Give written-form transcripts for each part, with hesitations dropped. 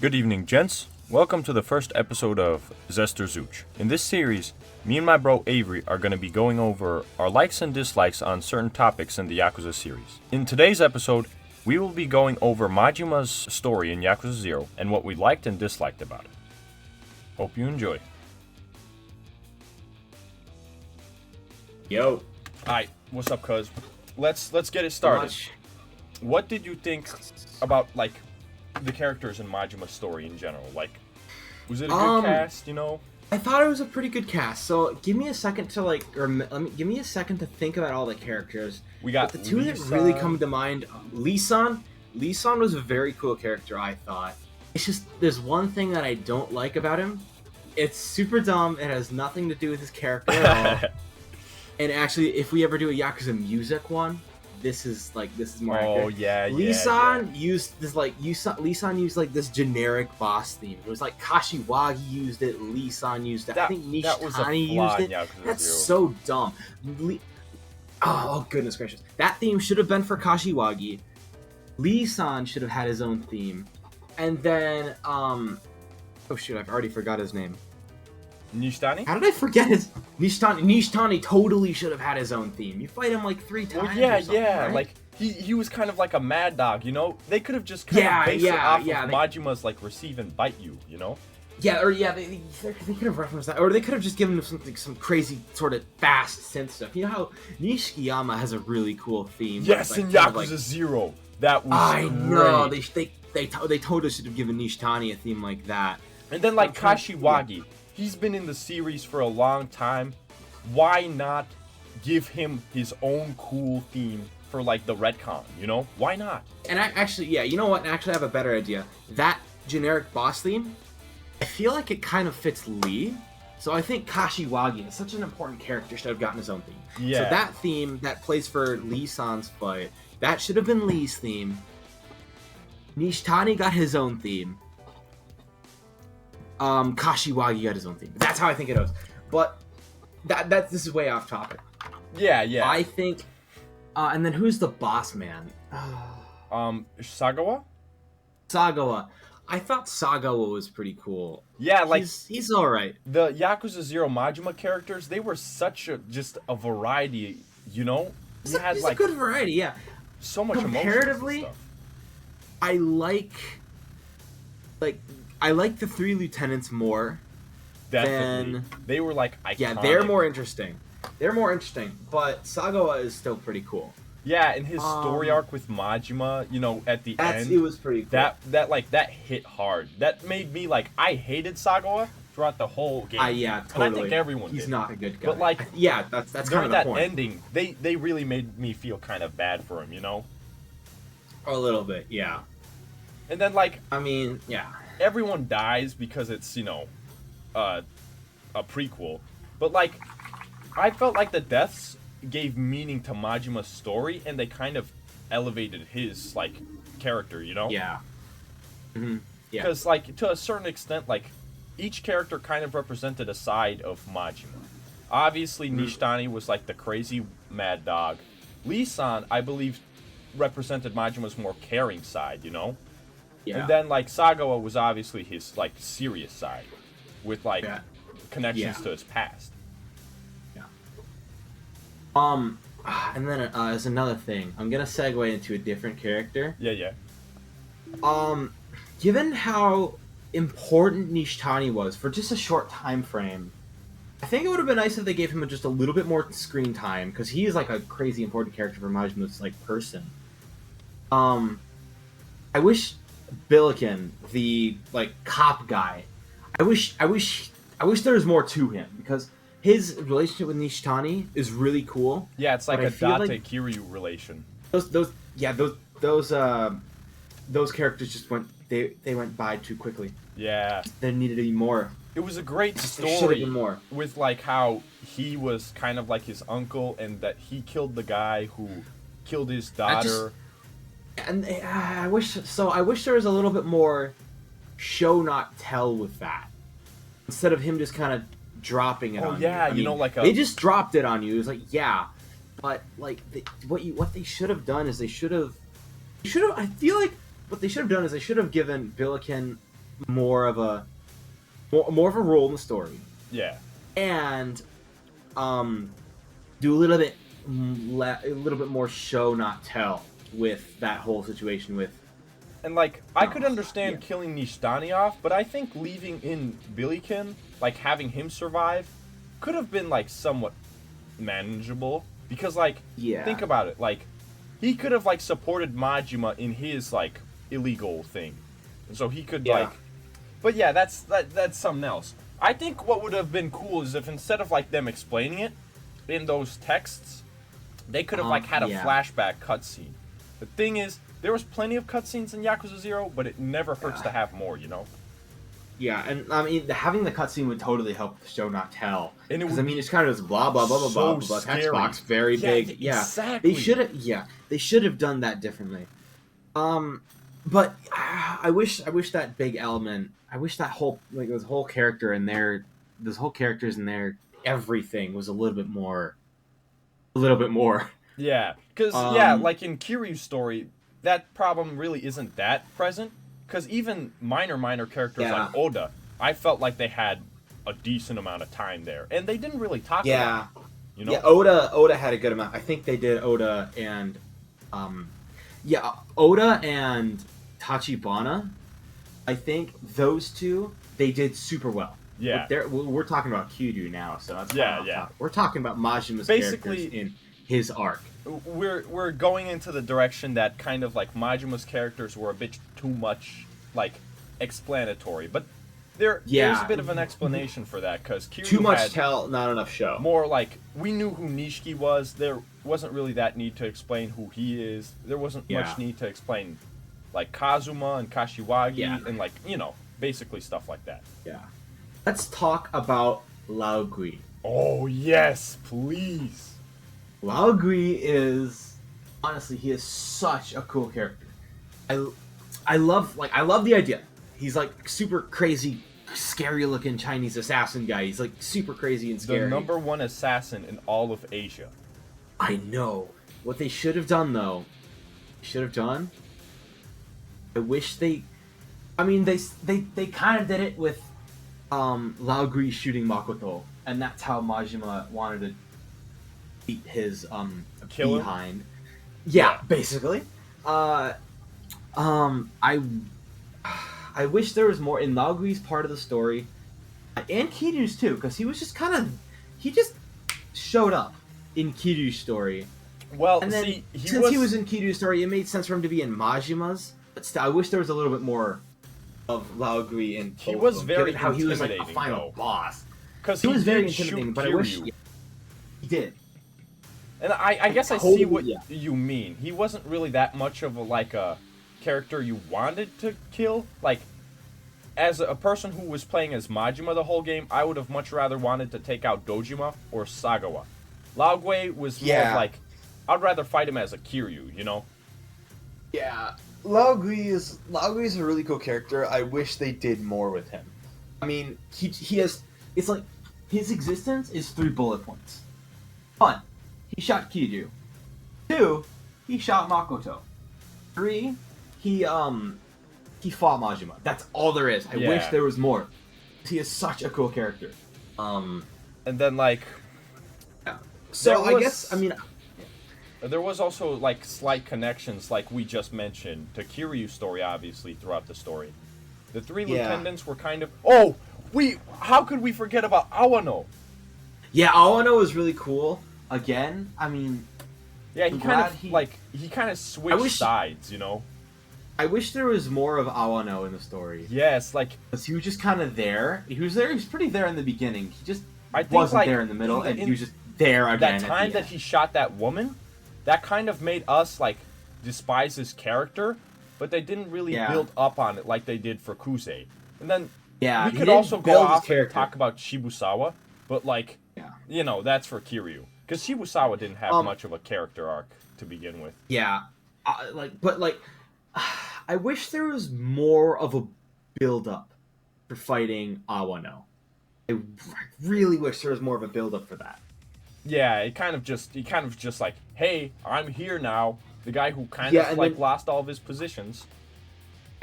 Good evening, gents. Welcome to the first episode of Zest or Zooch. In this series, me and my bro Avery are going to be going over our likes and dislikes on certain topics in the Yakuza series. In today's episode, we will be going over Majima's story in Yakuza 0 and what we liked and disliked about it. Hope you enjoy. Yo. Alright, what's up, cuz? Let's get it started. What did you think about, the characters in Majima's story in general? Was it a good cast, I thought it was a pretty good cast. So give me a second to give me a second to think about all the characters. We got the two that really come to mind. Lee-san was a very cool character, I thought. It's just there's one thing that I don't like about him. It's super dumb. It has nothing to do with his character at all. And actually, if we ever do a Yakuza music one, this is more accurate. Oh yeah, Lee-san used this Lee-san used this generic boss theme. It was like Kashiwagi used it, Lee-san used it. I think Nishitani used it. That's so dumb. Oh goodness gracious. That theme should have been for Kashiwagi. Lee-san should have had his own theme. And then oh shoot, I've already forgot his name. Nishitani? How did I forget his Nishitani totally should have had his own theme. You fight him 3 times. Well, yeah. Right? He was kind of like a mad dog, They could have just kind of based it off of Majima's receive and bite you, Yeah, or they could have referenced that, or they could have just given him some crazy sort of fast synth stuff. You know how Nishikiyama has a really cool theme. Yes, in Yakuza 0, that was. I know they totally should have given Nishitani a theme like that. And then Kashiwagi. He's been in the series for a long time. Why not give him his own cool theme for the retcon, Why not? And you know what? Actually, I have a better idea. That generic boss theme, I feel like it kind of fits Lee. So I think Kashiwagi is such an important character should have gotten his own theme. Yeah. So that theme that plays for Lee-san's fight, that should have been Lee's theme. Nishitani got his own theme. Kashiwagi got his own theme. That's how I think it was. But this is way off topic. Yeah. I think and then who's the boss man? Sagawa? Sagawa. I thought Sagawa was pretty cool. Yeah, he's all right. The Yakuza 0 Majima characters, they were just a variety, He's a good variety, yeah. So much comparatively, emotion. I like the 3 lieutenants more. Definitely. They were iconic. Yeah, they're more interesting. But Sagawa is still pretty cool. Yeah, and his story arc with Majima, at the end, it was pretty cool. That hit hard. That made me I hated Sagawa throughout the whole game. Yeah, totally. And I think everyone He's did. not a good guy. But yeah, that's kind of the point. That ending, they really made me feel kind of bad for him, A little bit, yeah. And then yeah. Everyone dies because it's a prequel, but I felt like the deaths gave meaning to Majima's story, and they kind of elevated his character, Yeah. Mm-hmm. Yeah. Because to a certain extent, each character kind of represented a side of Majima. Obviously, Nishitani was the crazy mad dog. Lee-san, I believe, represented Majima's more caring side, Yeah. And then Sagawa was obviously his serious side, with connections to his past. Yeah. And then as another thing, I'm gonna segue into a different character. Yeah. Given how important Nishitani was for just a short time frame, I think it would have been nice if they gave him just a little bit more screen time, because he is a crazy important character for Majima's person. I wish Billiken, the cop guy, I wish there was more to him, because his relationship with Nishitani is really cool. Yeah, it's a Date Kiryu relation. Those characters just went by too quickly. Yeah. There needed to be more. It was a great story. There should have been more. With how he was kind of his uncle, and that he killed the guy who killed his daughter. And I wish there was a little bit more show not tell with that, instead of him just kind of dropping it on you. I mean, they just dropped it on you. It was but what they should have done is they should have. I feel like what they should have done is they should have given Billiken more of a role in the story. Yeah. And do a little bit more show not tell with that whole situation with. And like I could understand killing Nishtani off, but I think leaving in Billiken, like having him survive, could have been like somewhat manageable because like think about it, like he could have like supported Majima in his like illegal thing, and so he could like. But yeah, that's something else. I think what would have been cool is if instead of like them explaining it in those texts, they could have like had a flashback cutscene. The thing is, there was plenty of cutscenes in Yakuza 0, but it never hurts to have more, you know? Yeah, and I mean, having the cutscene would totally help the show not tell. Because I mean, it's kind of just blah blah blah blah blah blah. Text box, very big. Yeah, exactly. They should have done that differently. But I wish that big element. I wish that whole those whole character in there, those whole characters in there, everything was a little bit more. Yeah, because like in Kiryu's story, that problem really isn't that present. Because even minor characters like Oda, I felt like they had a decent amount of time there, and they didn't really talk about it, you know? Yeah, Oda had a good amount. I think they did Oda and Tachibana. I think those two they did super well. Yeah, we're talking about Kiryu now, so that's we're talking about Majima's basically characters in his arc. We're going into the direction that kind of like Majima's characters were a bit too much like explanatory, but there's a bit of an explanation for that because Kiryu too much tell, not enough show. More like we knew who Nishiki was. There wasn't really that need to explain who he is. There wasn't much need to explain like Kazuma and Kashiwagi and like basically stuff like that. Yeah. Let's talk about Laogui. Oh yes, please. Laogui is honestly he is such a cool character. I love the idea. He's like super crazy, scary looking Chinese assassin guy. He's like super crazy and scary. The #1 assassin in all of Asia. I know. What they should have done though. I wish they. I mean they kind of did it with Laogui shooting Makoto, and that's how Majima wanted to beat his kill behind. Yeah, basically. I wish there was more in Laogui's part of the story, and Kiryu's too, because he was just he just showed up in Kiryu's story. Well, and then since he was in Kiryu's story, it made sense for him to be in Majima's. But still, I wish there was a little bit more of Laogui and he was very how he was like a final boss. Because he was very intimidating, but I wish he did. And I guess I see what you mean. He wasn't really that much of a character you wanted to kill. Like, as a person who was playing as Majima the whole game, I would have much rather wanted to take out Dojima or Sagawa. Laogui was more of like, I'd rather fight him as a Kiryu, you know? Yeah. Laogui is a really cool character. I wish they did more with him. I mean, he has... It's like, his existence is 3 bullet points. 1, he shot Kiryu. 2, he shot Makoto. 3, he fought Majima. That's all there is. I wish there was more. He is such a cool character. And then like... Yeah. So I guess, I mean... There was also like slight connections, like we just mentioned, to Kiryu's story, obviously, throughout the story. The 3 lieutenants were kind of... Oh! How could we forget about Awano? Yeah, Awano is really cool. Again, I mean... Yeah, he kind of switched sides, you know? I wish there was more of Awano in the story. Yes, like... Because he was just kind of there. He was pretty there in the beginning. He just wasn't there in the middle, and he was just there again. That time that he shot that woman, that kind of made us, like, despise his character, but they didn't really build up on it like they did for Kusei. And then we could also go off and talk about Shibusawa, but, like, that's for Kiryu. Because Shibusawa didn't have much of a character arc to begin with. Yeah. I wish there was more of a build-up for fighting Awano. I really wish there was more of a build-up for that. Yeah, he kind of just like, hey, I'm here now. The guy who kind of lost all of his positions.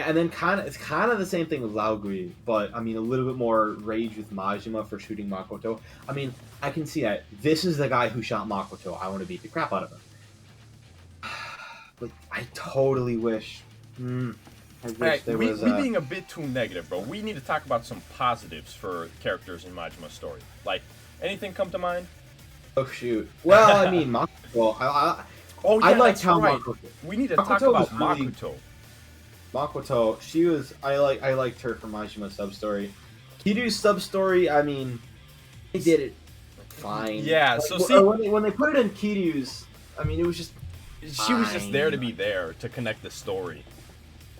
And then it's kind of the same thing with Laogui, but I mean a little bit more rage with Majima for shooting Makoto. I mean, I can see that this is the guy who shot Makoto. I want to beat the crap out of him. But I totally wish. I wish there was. We being a bit too negative, bro. We need to talk about some positives for characters in Majima's story. Like, anything come to mind? Oh shoot. Well, I mean Makoto. I liked how Makoto. We need to talk about Makoto. Makoto, she was. I liked her from Majima's sub story. Kiryu's sub story. I mean, they did it fine. Yeah. Like, so see, when they put it in Kiryu's, I mean, it was just. She was just there to be there to connect the story.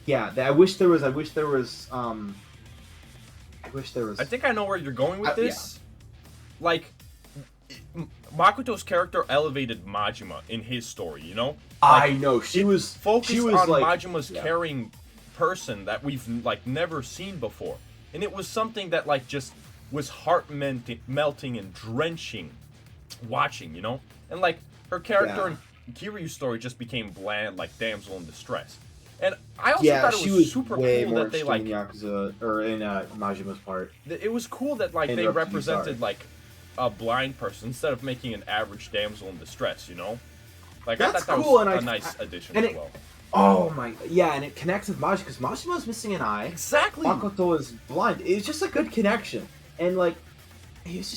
Yeah, I wish there was. I think I know where you're going with this. Yeah. Like, Makoto's character elevated Majima in his story. You know. Like, I know she was focused on like, Majima's caring person that we've like never seen before, and it was something that like just was heart melting and drenching watching. You know, and like her character in Kiryu's story just became bland, like damsel in distress. And I also thought it was super cool that they like in Yakuza or in Majima's part. It was cool that like they represented like a blind person instead of making an average damsel in distress. You know, like that's I thought that cool, was and a nice addition as well. Oh my, yeah, and it connects with Majima because Majima's missing an eye. Exactly. Makoto is blind. It's just a good connection, and like, it's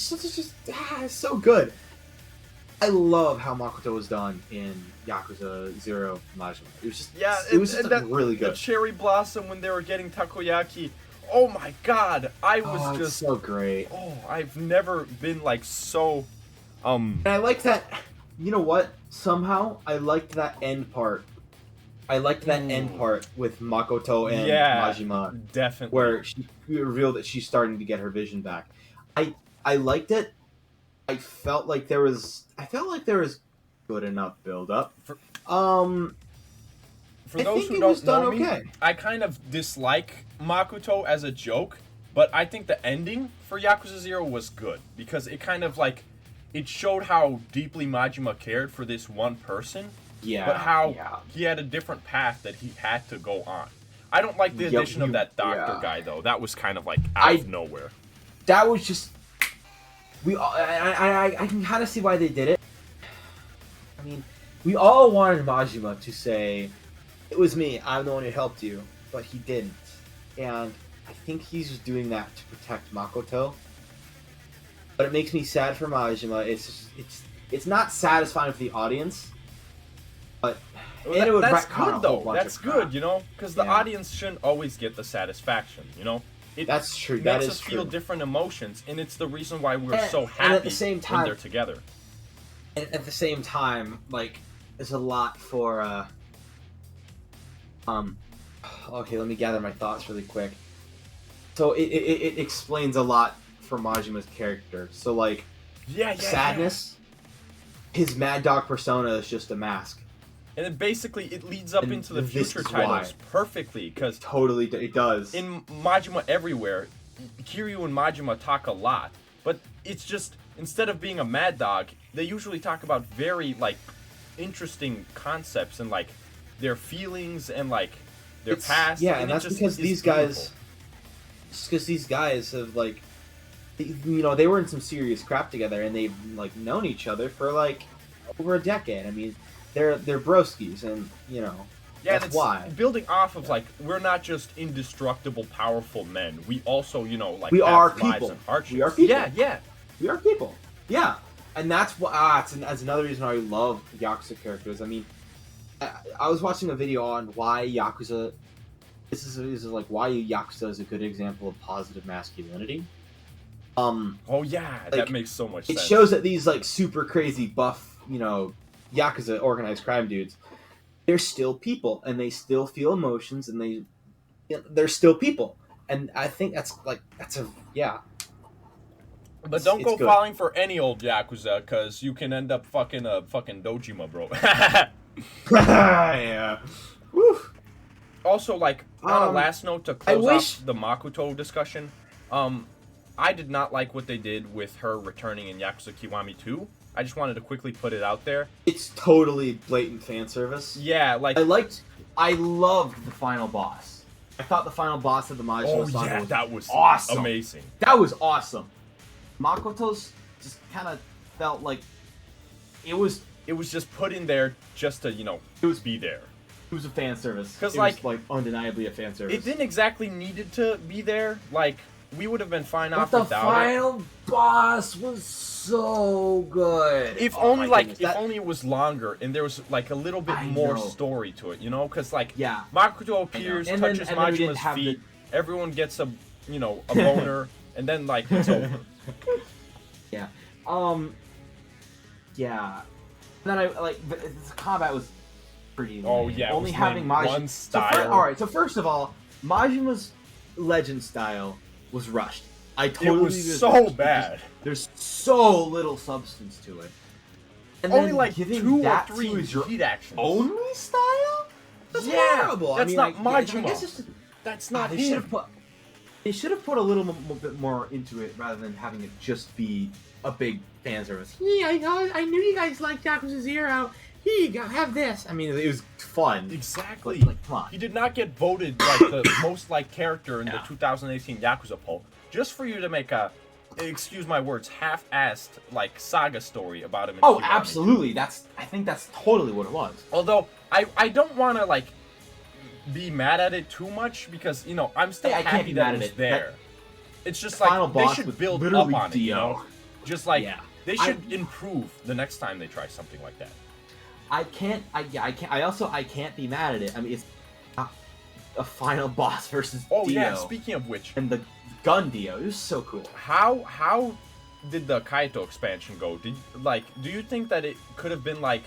so good. I love how Makoto was done in Yakuza 0 Majima. It was just really good. The cherry blossom when they were getting takoyaki. Oh my god, I was just so great. Oh, I've never been like so. And I like that. You know what? Somehow I liked that end part. I liked that end part with Makoto and Majima. Definitely. Where she revealed that she's starting to get her vision back. I liked it. I felt like there was good enough build up. For those who don't know me, I kind of dislike Makoto as a joke, but I think the ending for Yakuza 0 was good because it kind of like it showed how deeply Majima cared for this one person. Yeah. But how he had a different path that he had to go on. I don't like the addition of that doctor guy though. That was kind of like out of nowhere. That was just I can kind of see why they did it. I mean, we all wanted Majima to say, "It was me. I'm the one who helped you," but he didn't, and I think he's just doing that to protect Makoto. But it makes me sad for Majima. It's not satisfying for the audience. But that's good though. That's good, you know, because the audience shouldn't always get the satisfaction, you know. That's true. That makes us feel different emotions, and it's the reason why we're so happy at the same time, when they're together. And at the same time, like, there's a lot for okay, let me gather my thoughts really quick. So it explains a lot for Majima's character. So like, sadness. His Mad Dog persona is just a mask. And then basically it leads up into the future titles perfectly, because totally it does. In Majima Everywhere, Kiryu and Majima talk a lot, but it's just, instead of being a mad dog, they usually talk about very like interesting concepts and like their feelings and like their past. Yeah, and that's because these guys, have like, you know, they were in some serious crap together, and they've like known each other for like over a decade. I mean, they're broskies, and you know, that's why. Building off of like, we're not just indestructible, powerful men. We also, you know, like we are people. We are people. Yeah. We are people. Yeah, and that's what. That's another reason why I love Yakuza characters. I mean, I was watching a video on why Yakuza. This is like why Yakuza is a good example of positive masculinity. Oh yeah, like, that makes so much sense. It shows that these like super crazy buff, you know, Yakuza organized crime dudes, they're still people, and they still feel emotions, and they're still people. And I think that's a But don't go falling for any old Yakuza, because you can end up fucking a fucking Dojima, bro. Yeah. Woo. Also, like, on a last note to close off the Makoto discussion, I did not like what they did with her returning in Yakuza Kiwami 2. I just wanted to quickly put it out there. It's totally blatant fan service. Yeah, like... I loved the final boss. I thought the final boss of the Majima Saga was that was awesome. Amazing. That was awesome. Makoto's just kind of felt like it was just put in there just to, be there. It was a fan service. Because, it was, like, undeniably a fan service. It didn't exactly needed to be there. Like, we would have been fine off without it. But the final boss was so good. If only it was longer and there was, like, a little bit more story to it, Because, like, Makoto appears, touches Majima's feet, everyone gets a boner, and then, like, it's over. Yeah. Yeah. And then the combat was pretty lame. Oh, yeah. Only having Majima. One style. So first of all, Majima's legend style was rushed. It was so bad. There's so little substance to it. And only then like giving 2 or that 3 to your heat actions. only style? That's horrible. That's not Majima. I guess it's just, that's not they him. They should have put a little bit more into it rather than having it just be a big fan service. Yeah, I knew you guys liked Yakuza 0. Here you go, have this. I mean, it was fun. Exactly. Like, come on. He did not get voted like the most liked character in the 2018 Yakuza poll just for you to make a, excuse my words, half-assed like saga story about him. Oh, absolutely. I think that's totally what it was. Although I don't want to like be mad at it too much because I'm still happy that it was there. It's just like they should build up on it. Just like they should improve the next time they try something like that. I can't be mad at it. I mean, it's not a final boss versus Dio. Oh yeah, speaking of which, and the gun Dio, it was so cool. How did the Kaito expansion go? Do you think that it could have been like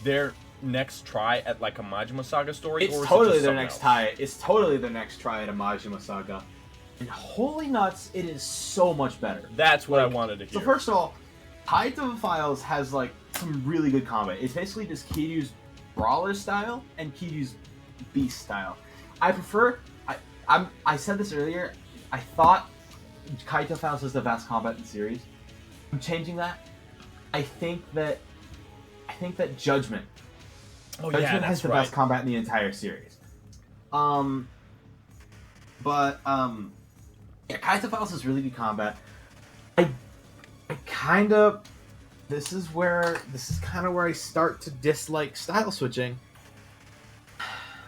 their next try at like a Majima Saga story? It's totally their next try. It's totally their next try at a Majima Saga. And holy nuts, it is so much better. That's what I wanted to hear. So first of all, Kaito Files has like some really good combat. It's basically just Kiryu's brawler style and Kiryu's beast style. I prefer. I said this earlier. I thought Kaito Files was the best combat in the series. I'm changing that. I think that Judgment. Judgment has the best combat in the entire series. Kaito Files has really good combat. This is kind of where I start to dislike style switching.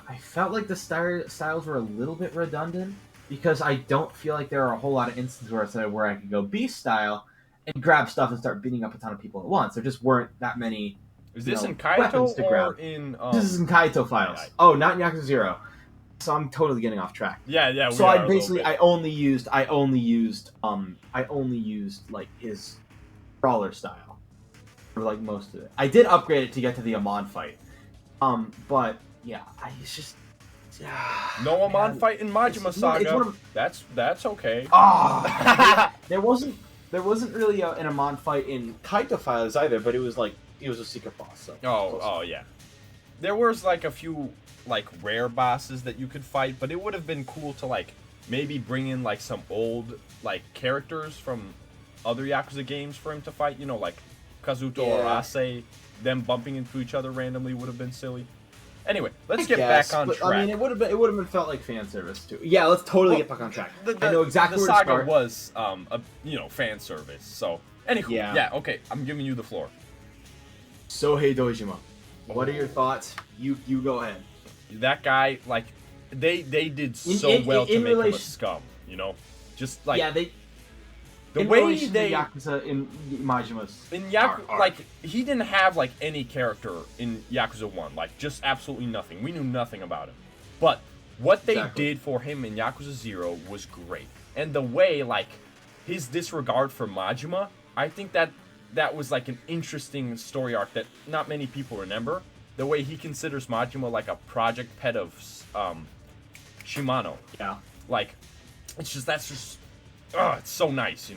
I felt like the styles were a little bit redundant because I don't feel like there are a whole lot of instances where I could go beast style and grab stuff and start beating up a ton of people at once. There just weren't that many. Is this in Kaito or in? This is in Kaito Files. Oh, not in Yakuza 0. So I'm totally getting off track. Yeah. So I only used like his brawler style for like most of it. I did upgrade it to get to the Amon fight. But yeah, it's just no Amon fight in Majima Saga. That's okay. There wasn't really an Amon fight in Kaito Files either, but it was a secret boss. So oh yeah, there was like a few like rare bosses that you could fight, but it would have been cool to like maybe bring in like some old like characters from other Yakuza games for him to fight. Like Kazuto or Ase. Them bumping into each other randomly would have been silly. Anyway, let's get back on track. I mean, it would have been felt like fan service too. Yeah, let's totally get back on track. I know exactly where to start. The saga was fan service. So anywho, okay, I'm giving you the floor. Sohei Dojima, what are your thoughts? You go ahead. That guy, like, they did so well to make him a scum, just like the way they Yakuza in Majima's like he didn't have like any character in Yakuza 1, like just absolutely nothing. We knew nothing about him, but what they did for him in Yakuza 0 was great, and the way like his disregard for Majima, I think that was like an interesting story arc that not many people remember. The way he considers Majima like a project pet of Shimano. Yeah. Like, it's so nice,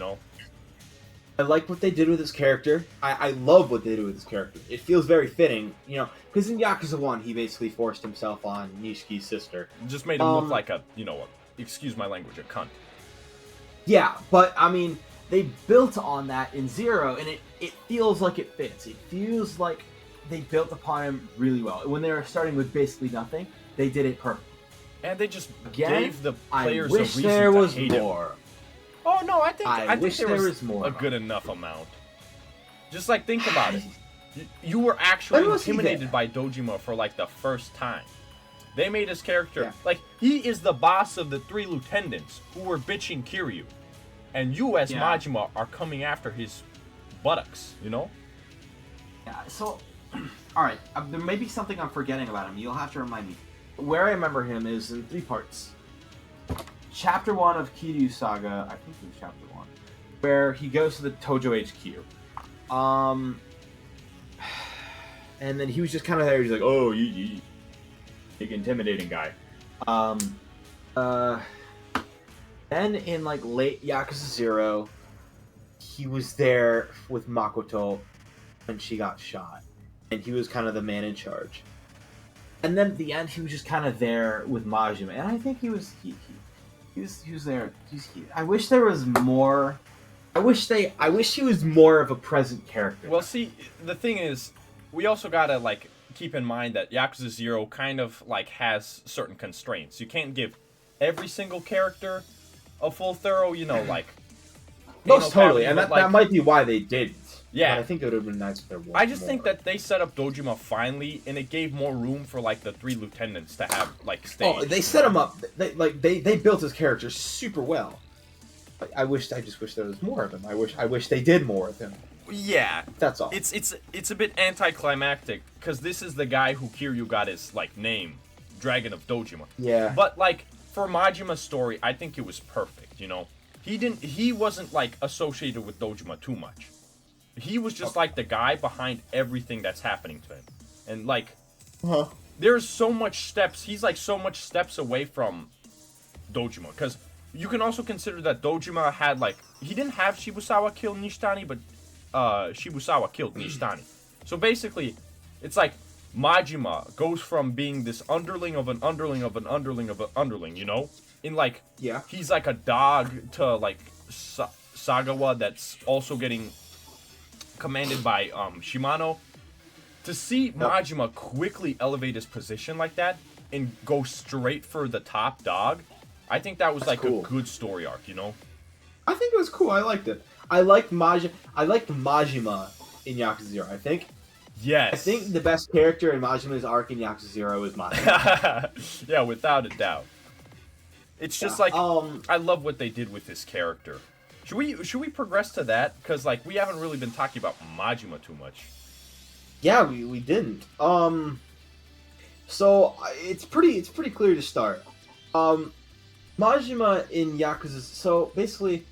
I like what they did with his character. I love what they did with his character. It feels very fitting, because in Yakuza 1, he basically forced himself on Nishiki's sister. Just made him look like excuse my language, a cunt. Yeah, but, I mean, they built on that in 0, and it feels like it fits. It feels like they built upon him really well. When they were starting with basically nothing, they did it perfect. And they just gave the players I wish a reason there was to hate more. him. Oh no, I think wish there was more a good enough amount. Just like think about it. You were actually intimidated by Dojima for like the first time. They made his character like he is the boss of the 3 lieutenants who were bitching Kiryu, and you as Majima are coming after his buttocks. You know? Yeah. So, all right. There may be something I'm forgetting about him. You'll have to remind me. Where I remember him is in 3 parts. Chapter 1 of Kiryu Saga, I think it was Chapter 1, where he goes to the Tojo HQ. And then he was just kind of there. He's like, "Oh, you big intimidating guy." Then in like late Yakuza 0, he was there with Makoto when she got shot, and he was kind of the man in charge. And then at the end, he was just kind of there with Majima, and I think he was there. I wish there was more. I wish he was more of a present character. Well, see, the thing is, we also gotta like keep in mind that Yakuza 0 kind of like has certain constraints. You can't give every single character a full thorough, you know, like. Most totally, and that might be why they didn't. Yeah, but I think it would have been nice if there was. I just think that they set up Dojima finally, and it gave more room for like the 3 lieutenants to have like stage. Oh, they set him up. They built his character super well. I just wish there was more of him. I wish they did more of him. Yeah, that's all. It's a bit anticlimactic because this is the guy who Kiryu got his like name, Dragon of Dojima. Yeah. But like for Majima's story, I think it was perfect. You know, he wasn't like associated with Dojima too much. He was just like the guy behind everything that's happening to him, and like there's so much steps. He's like so much steps away from Dojima because you can also consider that Dojima had like he didn't have Shibusawa kill Nishitani, but Shibusawa killed Nishitani. So basically, it's like Majima goes from being this underling of an underling of an underling of an underling, you know? In like, he's like a dog to like Sagawa that's also getting commanded by Shimano. To see Majima quickly elevate his position like that and go straight for the top dog, I think that was like a good story arc, you know? I think it was cool. I liked it. I liked Majima in Yakuza 0. I think the best character in Majima's arc in Yakuza 0 is Majima. Yeah, without a doubt. It's just like I love what they did with this character. Should we progress to that? Because like we haven't really been talking about Majima too much. Yeah, we didn't. So it's pretty clear to start. Majima in Yakuza. So basically,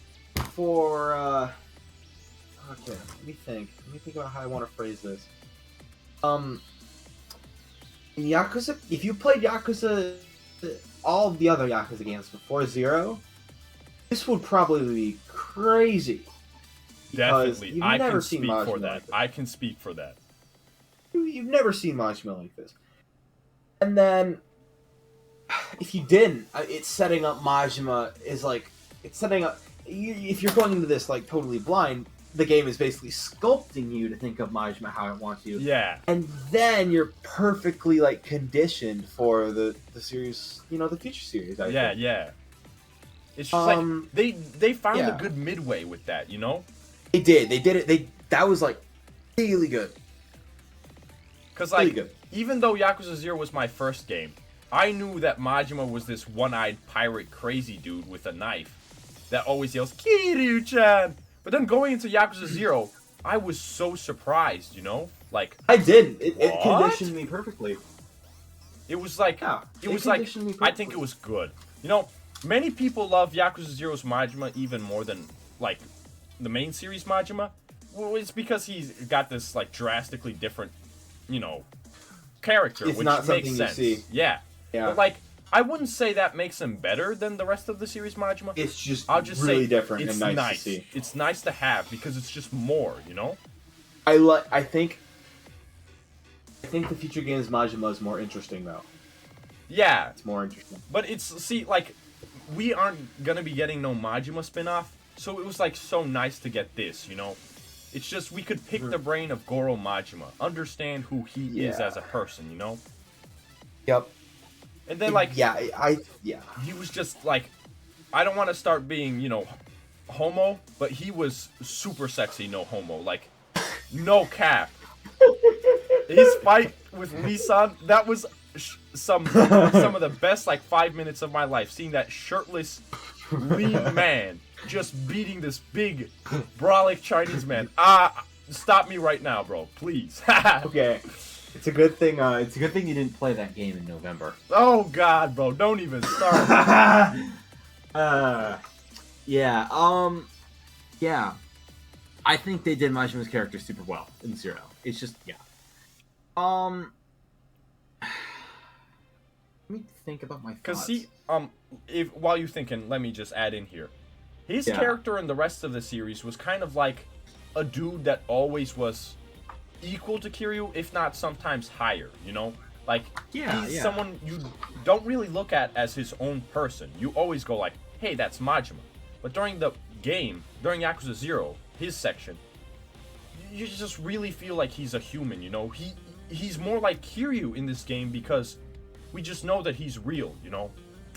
for okay, let me think about how I want to phrase this. In Yakuza, if you played Yakuza, all of the other Yakuza games before 0, this would probably be crazy. Definitely, I can speak for that. I can speak for that. You've never seen Majima like this. And then, if you didn't, it's setting up Majima is like it's setting up. If you're going into this like totally blind, the game is basically sculpting you to think of Majima how it wants you. Yeah. And then you're perfectly like conditioned for the series, you know, the future series. I think. Yeah. It's just like they found a good midway with that, you know? They did it. That was like really good. Cause like even though Yakuza 0 was my first game, I knew that Majima was this one-eyed pirate crazy dude with a knife that always yells Kiryu-chan. But then going into Yakuza 0, I was so surprised, you know? Like I did. It conditioned me perfectly. It was like I think it was good. You know, many people love Yakuza 0's Majima even more than like the main series Majima. Well, it's because he's got this like drastically different, you know, character, it's which not makes something sense. You see. Yeah. But like I wouldn't say that makes him better than the rest of the series Majima. It's just I'll just really say different it's and nice to see. It's nice to have because it's just more, you know? I think the future games Majima is more interesting though. Yeah. It's more interesting. But like we aren't gonna be getting no Majima spin-off, so it was like so nice to get this, you know? It's just we could pick the brain of Goro Majima, understand who he is as a person, you know? Yep. And then like yeah, he was just like, I don't want to start being, you know, homo, but he was super sexy, no homo, like no cap. His fight with Lee-san, that was some of the best like 5 minutes of my life, seeing that shirtless lean man just beating this big brolic Chinese man. Stop me right now, bro, please. Okay. It's a good thing you didn't play that game in November. Oh god, bro, don't even start. Yeah, yeah. I think they did Majima's character super well in Zero. It's just, yeah. Let me think about my thoughts. Cause while you're thinking, let me just add in here. His character in the rest of the series was kind of like a dude that always was equal to Kiryu, if not sometimes higher, you know? Like, he's someone you don't really look at as his own person. You always go like, hey, that's Majima. But during the game, during Yakuza 0, his section, you just really feel like he's a human, you know? He's more like Kiryu in this game because we just know that he's real, you know?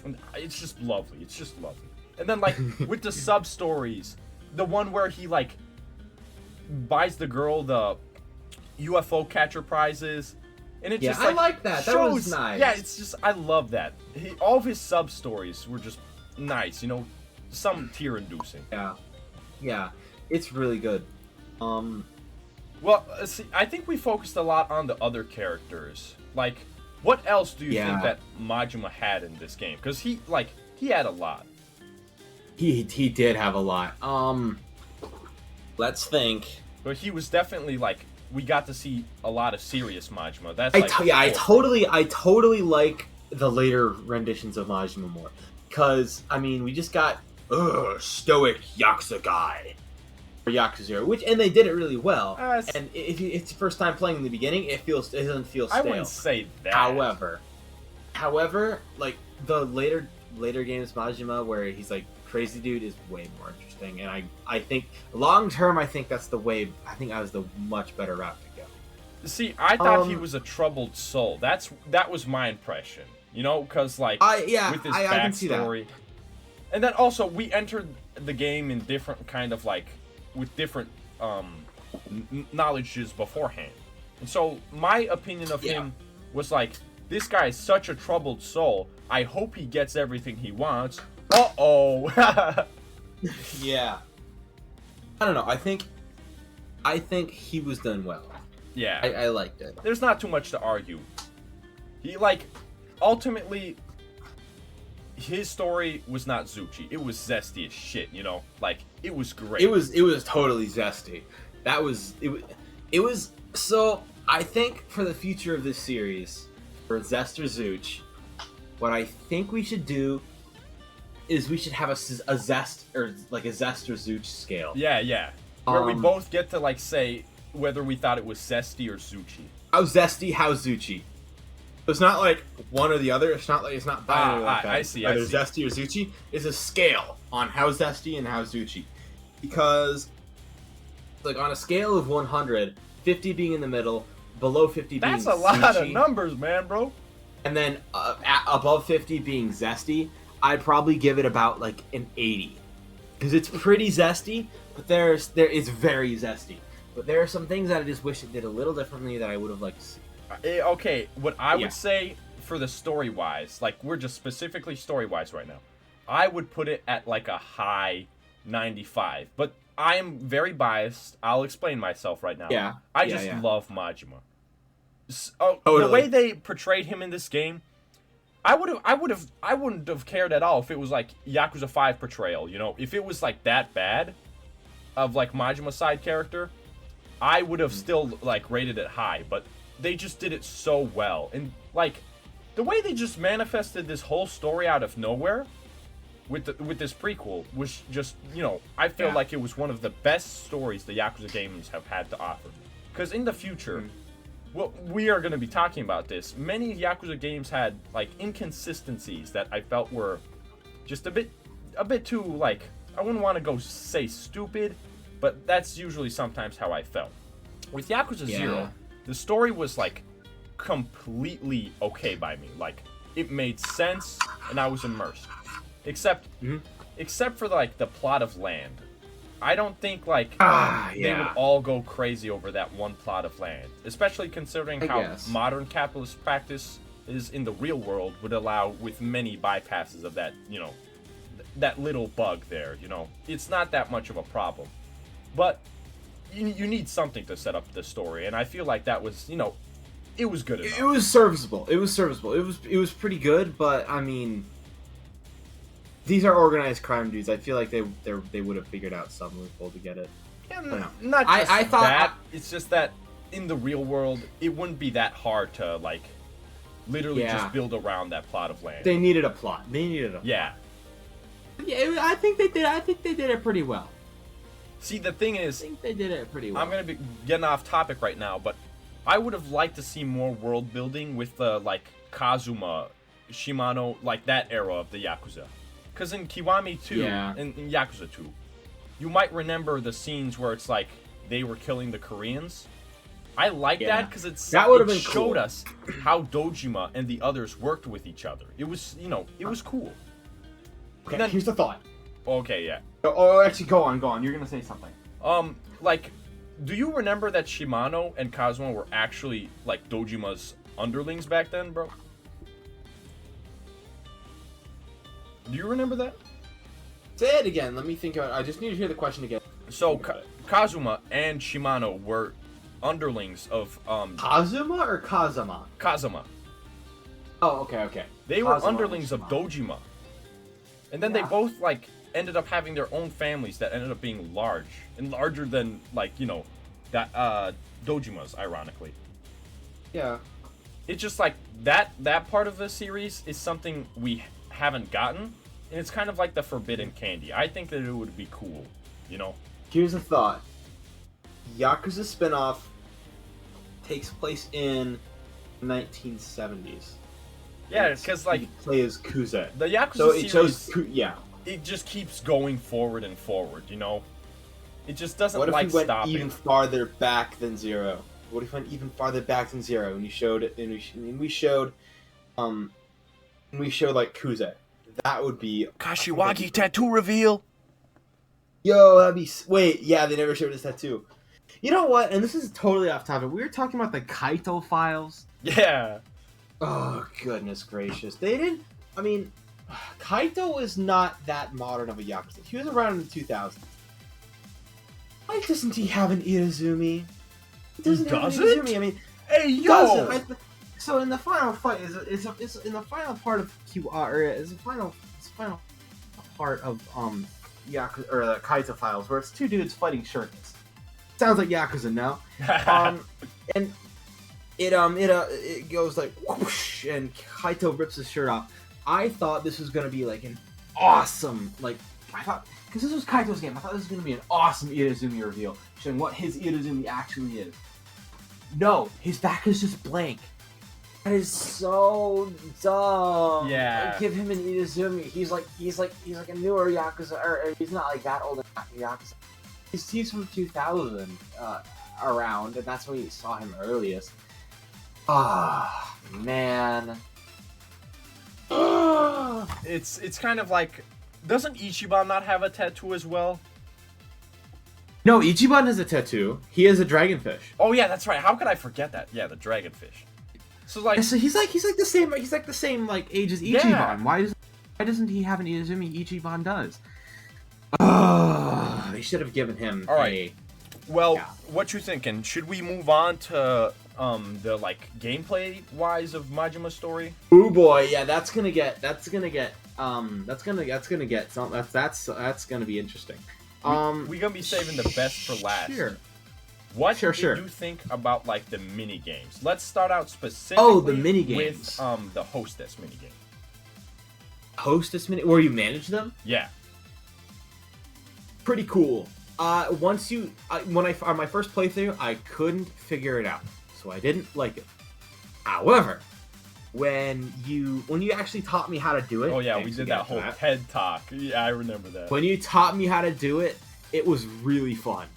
And it's just lovely. It's just lovely. And then, like, with the sub-stories, the one where he, like, buys the girl the UFO catcher prizes, and it just, like, I like that. That was nice. Yeah, it's just, I love that. All of his sub-stories were just nice, you know? Some tear-inducing. Yeah. It's really good. Well, see, I think we focused a lot on the other characters. Like, what else do you think that Majima had in this game? Because he had a lot. He did have a lot. Let's think. But he was definitely, like, we got to see a lot of serious Majima. That's I totally like the later renditions of Majima more. Because, I mean, we just got stoic Yakuza guy for Yakuza 0, and they did it really well. And if it's your first time playing in the beginning, it doesn't feel stale. I wouldn't say that. However, like the later games Majima where he's like crazy dude is way more interesting, and I think long term I think that was the much better route to go. See, I thought he was a troubled soul. That was my impression. You know, because like with his I can see backstory. And then also we entered the game in different kind of like with different knowledges beforehand. And so my opinion of him was like, this guy is such a troubled soul. I hope he gets everything he wants. Uh-oh. Yeah. I don't know. I think he was done well. Yeah. I liked it. There's not too much to argue. He like ultimately his story was not Zoochi. It was zesty as shit, you know? Like, it was great. It was totally zesty. It was so I think for the future of this series, for Zest or Zooch, what I think we should do is we should have a Zest or like a Zest or Zooch scale. Yeah. Where we both get to like say whether we thought it was zesty or Zoochi. How zesty, how Zoochi. It's not like one or the other. It's not binary like that. I see. Either zesty or Zoochi. It's a scale on how zesty and how Zoochi. Because, like, on a scale of 100, 50 being in the middle, below 50 being That's a lot of numbers, man, bro. And then above 50 being zesty, I'd probably give it about, like, an 80. Because it's pretty zesty, but it's very zesty. But there are some things that I just wish it did a little differently that I would have liked to see. Okay, what I would say for the story-wise, like, we're just specifically story-wise right now, I would put it at, like, a high 95. But I am very biased. I'll explain myself right now. Yeah. I just love Majima. Totally. The way they portrayed him in this game, I wouldn't have cared at all if it was, like, Yakuza 5 portrayal, you know? If it was, like, that bad of, like, Majima's side character, I would have still, like, rated it high, but they just did it so well. And, like, the way they just manifested this whole story out of nowhere with this prequel was just, you know, I feel like it was one of the best stories the Yakuza games have had to offer. Because in the future, well, we are going to be talking about this, many Yakuza games had, like, inconsistencies that I felt were just a bit too, like, I wouldn't want to go say stupid, but that's usually sometimes how I felt. With Yakuza 0, the story was, like, completely okay by me. Like, it made sense, and I was immersed. Except for like the plot of land. I don't think like they would all go crazy over that one plot of land, especially considering how modern capitalist practice is in the real world would allow with many bypasses of that, you know, that little bug there, you know. It's not that much of a problem. But you need something to set up the story, and I feel like that was, you know, it was good enough. It was serviceable. It was pretty good, but I mean, these are organized crime dudes. I feel like they would have figured out some loophole to get it. Yeah, not just I thought that. It's just that in the real world, it wouldn't be that hard to like literally just build around that plot of land. They needed a plot. Yeah. Yeah, I think they did. I think they did it pretty well. See, the thing is, I think they did it pretty well. I'm gonna be getting off topic right now, but I would have liked to see more world building with the like Kazuma, Shimano, like that era of the Yakuza. Because in Kiwami 2, in Yakuza 2, you might remember the scenes where it's like they were killing the Koreans. I like that because it showed us how Dojima and the others worked with each other. It was, you know, it was cool. Okay, then, here's the thought. Okay, yeah. Oh, actually, go on. You're gonna say something. Like, do you remember that Shimano and Kazuma were actually like Dojima's underlings back then, bro? Do you remember that? Say it again. Let me think about it. I just need to hear the question again. So, Kazuma and Shimano were underlings of Kazuma or Kazama? Kazuma. Oh, okay. They were underlings of Dojima. And then they both like ended up having their own families that ended up being large and larger than like, you know, that Dojima's, ironically. Yeah. It's just like that part of the series is something we haven't gotten, and it's kind of like the forbidden candy. I think that it would be cool, you know. Here's a thought. Yakuza spinoff takes place in 1970s. Yeah, because like play as Kuze. The Yakuza series, it just keeps going forward and forward. You know, it just doesn't like stopping. What if we went even farther back than Zero? What if we went even farther back than Zero? And you showed it, and we showed like Kuze. That would be Kashiwagi tattoo reveal. Yo, that'd be they never showed his tattoo. You know what? And this is totally off topic. We were talking about the Kaito files. Yeah. Oh, goodness gracious. They didn't... I mean, Kaito is not that modern of a Yakuza. He was around in the 2000s. Why doesn't he have an Irezumi? He doesn't have an Irezumi. I mean, hey, yo! So in the final fight, is in the final part of is the final part of Yakuza, or the Kaito files, where it's two dudes fighting shirtless. Sounds like Yakuza, no? And it goes like whoosh, and Kaito rips his shirt off. I thought this was gonna be like an awesome, because this was Kaito's game. I thought this was gonna be an awesome Irezumi reveal, showing what his Irezumi actually is. No, his back is just blank. That is so dumb. Yeah. Give him an Irezumi. He's like a newer Yakuza, or he's not like that old Yakuza. He's from 2000 around, and that's when you saw him earliest. Ah, man. It's kind of like, doesn't Ichiban not have a tattoo as well? No, Ichiban has a tattoo. He has a dragonfish. Oh yeah, that's right. How could I forget that? Yeah, the dragonfish. So like, he's like the same like age as Ichiban. Yeah. Why doesn't he have an Izumi? Ichiban does. They should have given him. All right. Well, what you thinking? Should we move on to the like gameplay wise of Majima's story? Ooh boy, yeah, that's gonna be interesting. We're gonna be saving the best for last. Sure. What did you think about like the mini games? Let's start out specifically the mini games with the hostess mini game. Hostess mini, where you manage them? Yeah. Pretty cool. On my first playthrough, I couldn't figure it out, so I didn't like it. However, when you actually taught me how to do it, oh yeah, we did that whole TED talk. Yeah, I remember that. When you taught me how to do it, it was really fun.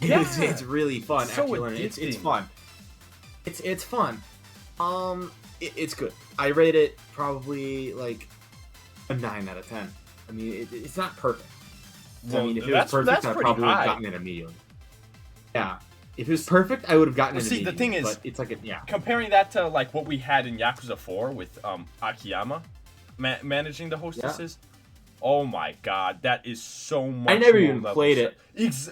It's really fun. So actually, it's fun. It's fun. It's good. I rate it probably like a 9 out of 10. I mean, it's not perfect. Well, I mean, if it was perfect, I probably would have gotten it immediately. Yeah. If it was perfect, I would have gotten it immediately. See, the thing is, but it's like comparing that to like what we had in Yakuza 4 with Akiyama managing the hostesses. Yeah. Oh my god, that is so much. I never even played it.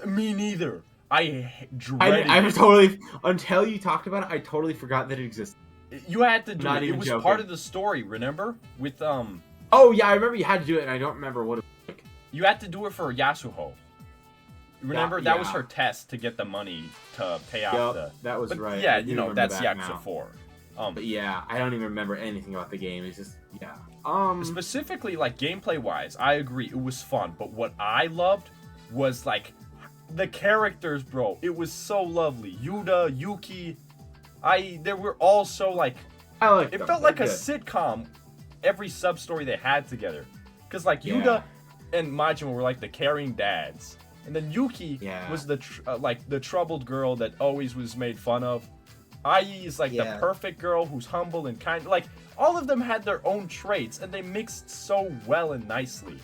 Me neither. I dreaded it. I was totally, until you talked about it, I totally forgot that it existed. You had to do it. It was joking. Part of the story, remember? With Oh yeah, I remember you had to do it, and I don't remember what it was like. You had to do it for Yasuho. Remember, that was her test to get the money to pay off the... that was right. Yeah, you know, that's Yakuza 4. But yeah, I don't even remember anything about the game. It's just, yeah. Specifically, like, gameplay-wise, I agree, it was fun. But what I loved was, like, the characters, bro. It was so lovely. Yuta, Yuki, they were all so, like... I like them. It felt like a sitcom, every sub-story they had together. Because, like, Yuta and Majima were, like, the caring dads. And then Yuki was the the troubled girl that always was made fun of. Ai is like the perfect girl who's humble and kind. Like, all of them had their own traits, and they mixed so well and nicely.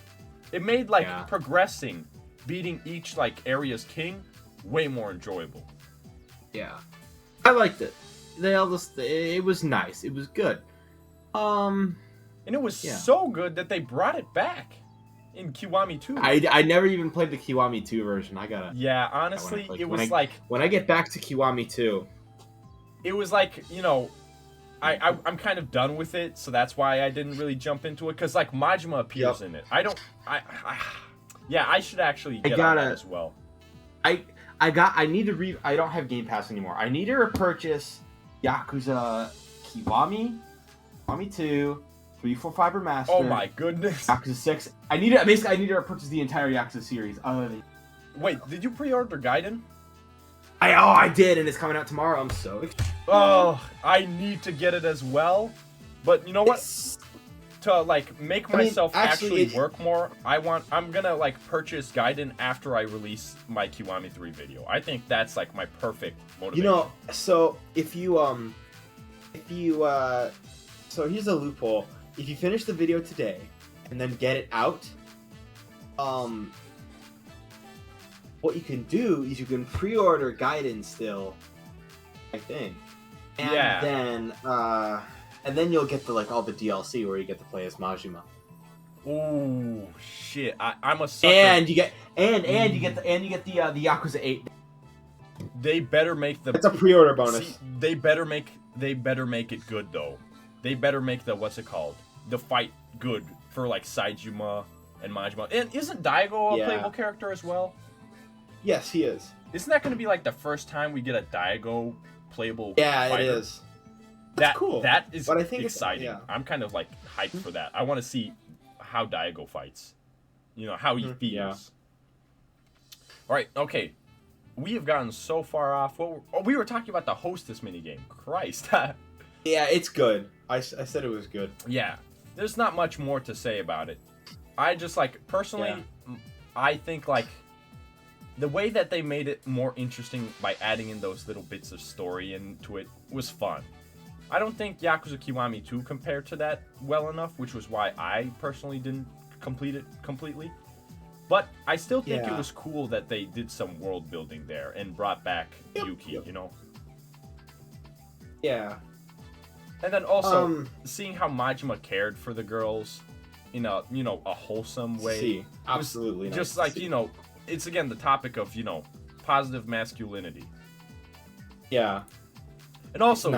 It made like progressing, beating each like area's king, way more enjoyable. Yeah, I liked it. It was nice. It was good. And it was so good that they brought it back. In Kiwami 2. I never even played the Kiwami 2 version. I gotta... Yeah, honestly, it was like... When I get back to Kiwami 2... It was like, you know... I'm kind of done with it, so that's why I didn't really jump into it. Because, like, Majima appears in it. I don't... Yeah, I should actually get on that as well. I need to I don't have Game Pass anymore. I need to repurchase Yakuza Kiwami, Kiwami 2... 3, 4, 5 Remastered. Oh my goodness. Yakuza 6. I need to purchase the entire Yakuza series. Wait, did you pre-order Gaiden? I did, and it's coming out tomorrow. I'm so excited. Oh, I need to get it as well. But you know what? To like make myself actually work more, I'm gonna like purchase Gaiden after I release my Kiwami 3 video. I think that's like my perfect motivation. You know, so so here's a loophole. If you finish the video today and then get it out, what you can do is you can pre-order Gaiden still, I think, and then you'll get all the DLC where you get to play as Majima. Ooh, shit! I'm a sucker. And you get you get the Yakuza 8. They better make the. It's a pre-order bonus. See, they better make it good though. They better make the fight good for like Saejima and Majima. And isn't Daigo a playable character as well? Yes, he is. Isn't that going to be like the first time we get a Daigo playable fighter? It is. That's cool. That is exciting. I'm kind of like hyped for that. I want to see how Daigo fights. You know, how he feels. Yeah. Alright, okay. We have gotten so far off. We were talking about the hostess minigame. Christ. Yeah, it's good. I said it was good. Yeah. There's not much more to say about it. I just, like, personally, I think, like, the way that they made it more interesting by adding in those little bits of story into it was fun. I don't think Yakuza Kiwami 2 compared to that well enough, which was why I personally didn't complete it completely. But I still think it was cool that they did some world building there and brought back Yuki, you know? Yeah. And then also, seeing how Majima cared for the girls in a, you know, a wholesome way. Absolutely. Just like, you know, it's again the topic of, you know, positive masculinity. Yeah. And also,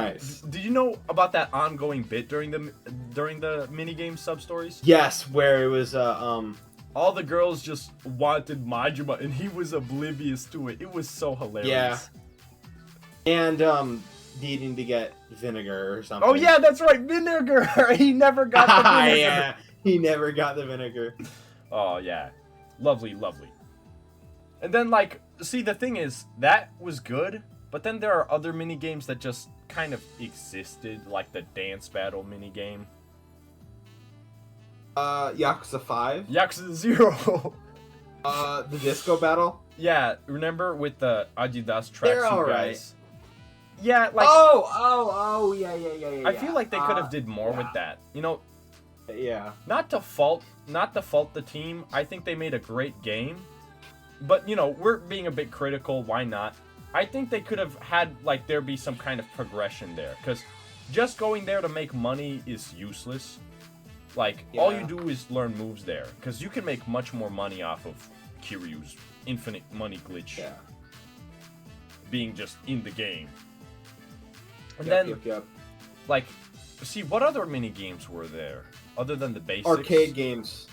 did you know about that ongoing bit during the minigame sub-stories? Yes, where it was, all the girls just wanted Majima, and he was oblivious to it. It was so hilarious. Yeah. And, needing to get vinegar or something. Oh yeah, that's right, vinegar! He never got the vinegar! Yeah, he never got the vinegar. Oh yeah. Lovely, lovely. And then, like, see, the thing is, that was good, but then there are other minigames that just kind of existed, like the dance battle minigame. Yakuza 5? Yakuza 0! The disco battle? Yeah, remember with the Adidas tracksuit guys? Yeah, like... Yeah. I feel like they could have did more with that. You know... Yeah. Not to fault the team. I think they made a great game. But, you know, we're being a bit critical. Why not? I think they could have had, like, there be some kind of progression there. Because just going there to make money is useless. Like, all you do is learn moves there. Because you can make much more money off of Kiryu's infinite money glitch. Yeah. Being just in the game. And then, like, see, what other mini games were there? Other than the basics? Arcade games.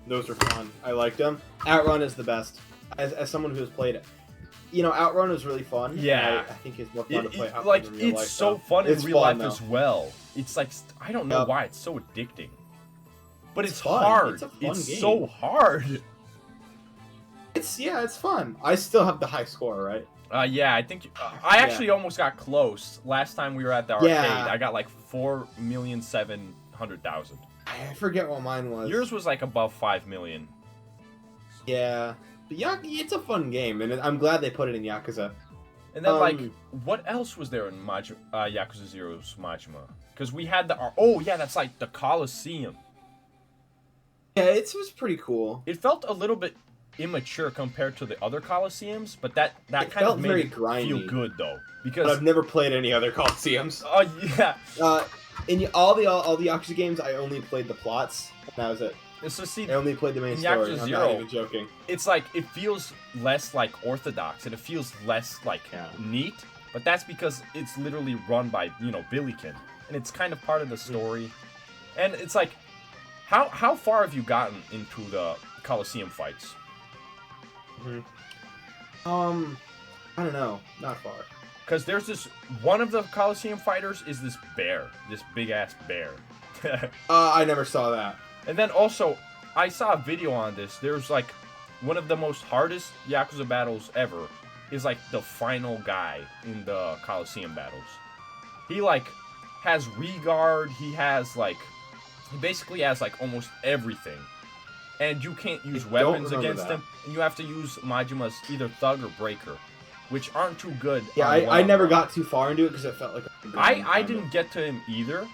Those are fun. I liked them. Outrun is the best. As someone who has played it. You know, Outrun is really fun. Yeah. I think it's more fun to play Outrun like, in real life. it's so fun in real life as well. It's like, I don't know why, it's so addicting. But it's hard. It's a fun game. So hard. It's fun. I still have the high score, right? Yeah, I think I actually almost got close. Last time we were at the arcade, I got like 4,700,000. I forget what mine was. Yours was like above 5 million. Yeah. But it's a fun game, and I'm glad they put it in Yakuza. And then, like, what else was there in Yakuza 0's Majima? Because we had the... Oh, yeah, that's like the Coliseum. Yeah, it was pretty cool. It felt a little bit immature compared to the other Coliseums, but that kind of made it feel good, though. Because I've never played any other Coliseums. Oh, yeah. In all the Yakuza games, I only played the plots. That was it. So see, I only played the main story. I'm not even joking. It's like, it feels less like orthodox, and it feels less like neat, but that's because it's literally run by, you know, Billiken, and it's kind of part of the story. And it's like, how far have you gotten into the Coliseum fights? I don't know, not far. Because there's this, one of the Coliseum fighters is this bear, this big ass bear. I never saw that. And then also, I saw a video on this. There's like, one of the most hardest Yakuza battles ever is like the final guy in the Coliseum battles. He like has regard, he basically has like almost everything. And you can't use weapons against him. And you have to use Majima's either Thug or Breaker, which aren't too good. Yeah, I never got too far into it because it felt like I didn't get to him either.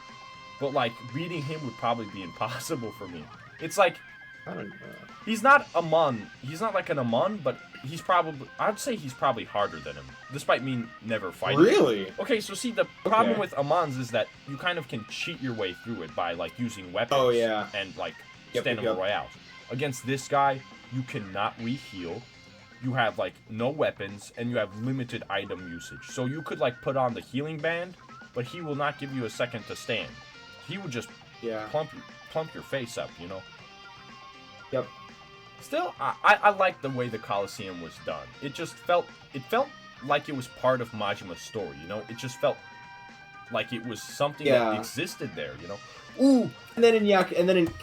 But, like, beating him would probably be impossible for me. It's like, I don't know. He's not Amon. He's not like an Amon, but he's probably, I'd say he's probably harder than him, despite me never fighting. Really? Okay, so see, the problem with Amons is that you kind of can cheat your way through it by, like, using weapons. Oh, yeah. And, like, stand-up royales. Against this guy, you cannot re-heal. You have, like, no weapons, and you have limited item usage. So you could, like, put on the healing band, but he will not give you a second to stand. He would just plump your face up, you know? Yep. Still, I like the way the Coliseum was done. It felt like it was part of Majima's story, you know? It just felt like it was something that existed there, you know? Ooh! And then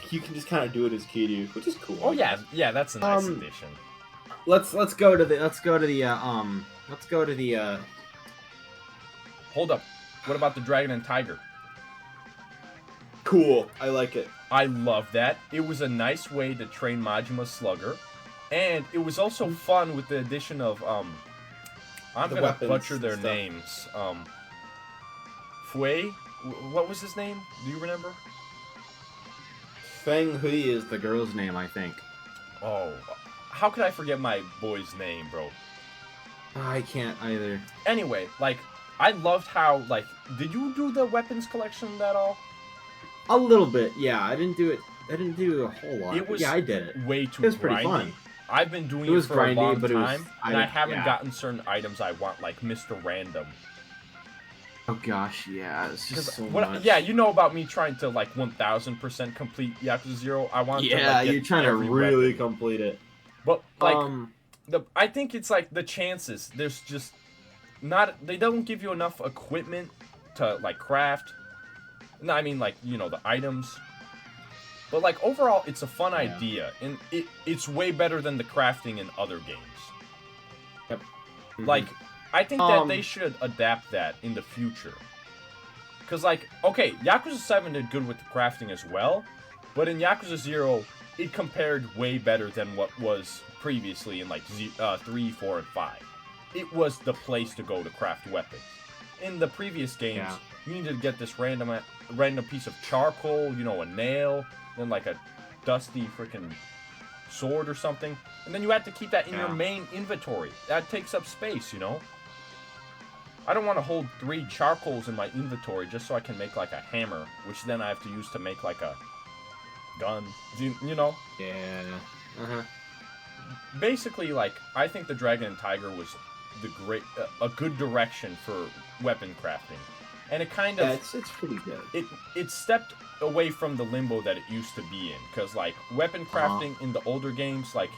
you can just kind of do it as Kiryu, which is cool. Oh yeah, that's a nice addition. Let's go to the Hold up. What about the Dragon and Tiger? Cool. I like it. I love that. It was a nice way to train Majima's Slugger. And it was also fun with the addition of, I'm gonna butcher their names. Fui? What was his name? Do you remember? Feng Hui is the girl's name, I think. Oh. How could I forget my boy's name, bro? I can't either. Anyway, like, I loved how, like, did you do the weapons collection at all? A little bit, yeah. I didn't do a whole lot. I did it. Way too It was grindy. pretty fun. I've been doing it for a long time, and I haven't yeah. gotten certain items I want, like Mr. Random. Oh gosh, yeah, it's just so much. Yeah, you know about me trying to, like, 1000% complete Yakuza 0. I want to, like, get you're trying to really weapon. complete it. But, like, I think it's, like, the chances, there's just not, they don't give you enough equipment to, like, craft. No, I mean, like, you know, the items. But, like, overall, it's a fun idea, and it's way better than the crafting in other games. Yep. Like, I think that they should adapt that in the future. Because, like, okay, Yakuza 7 did good with the crafting as well, but in Yakuza 0, it compared way better than what was previously in, like, 3, 4, and 5. it was the place to go to craft weapons. In the previous games, you needed to get this random piece of charcoal, you know, a nail, then like a dusty freaking sword or something, and then you had to keep that in your main inventory. That takes up space, you know. I don't want to hold 3 charcoals in my inventory just so I can make like a hammer, which then I have to use to make like a gun, you know? Yeah. Basically, like, I think the Dragon and Tiger was a good direction for weapon crafting, and it kind of it's pretty good. It stepped away from the limbo that it used to be in, because like weapon crafting in the older games, like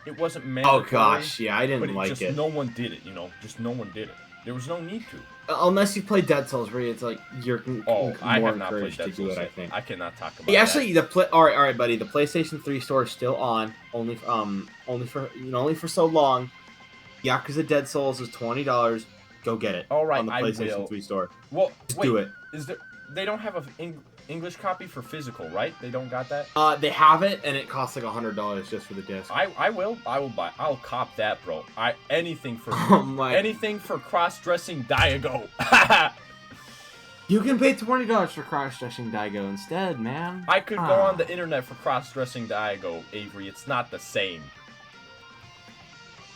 it wasn't mandatory. Oh gosh, yeah, I didn't like it. No one did it, you know, just no one did it. There was no need to. Unless you play Dead Souls, where it's like you're I more have not played encouraged Dead to do Souls it. I yet. think. I cannot talk about. Yeah, actually, all right, buddy. The PlayStation 3 store is still on, only for so long. Yakuza Dead Souls is $20. Go get it. All right, on the PlayStation 3 store. Well, just do it. Is there? They don't have an English copy for physical, right? They don't got that. They have it, and it costs like $100 just for the disc. I will buy. I'll cop that, bro. Anything for anything for cross-dressing Daigo. You can pay $20 for cross-dressing Daigo instead, man. I could go on the internet for cross-dressing Daigo, Avery. It's not the same.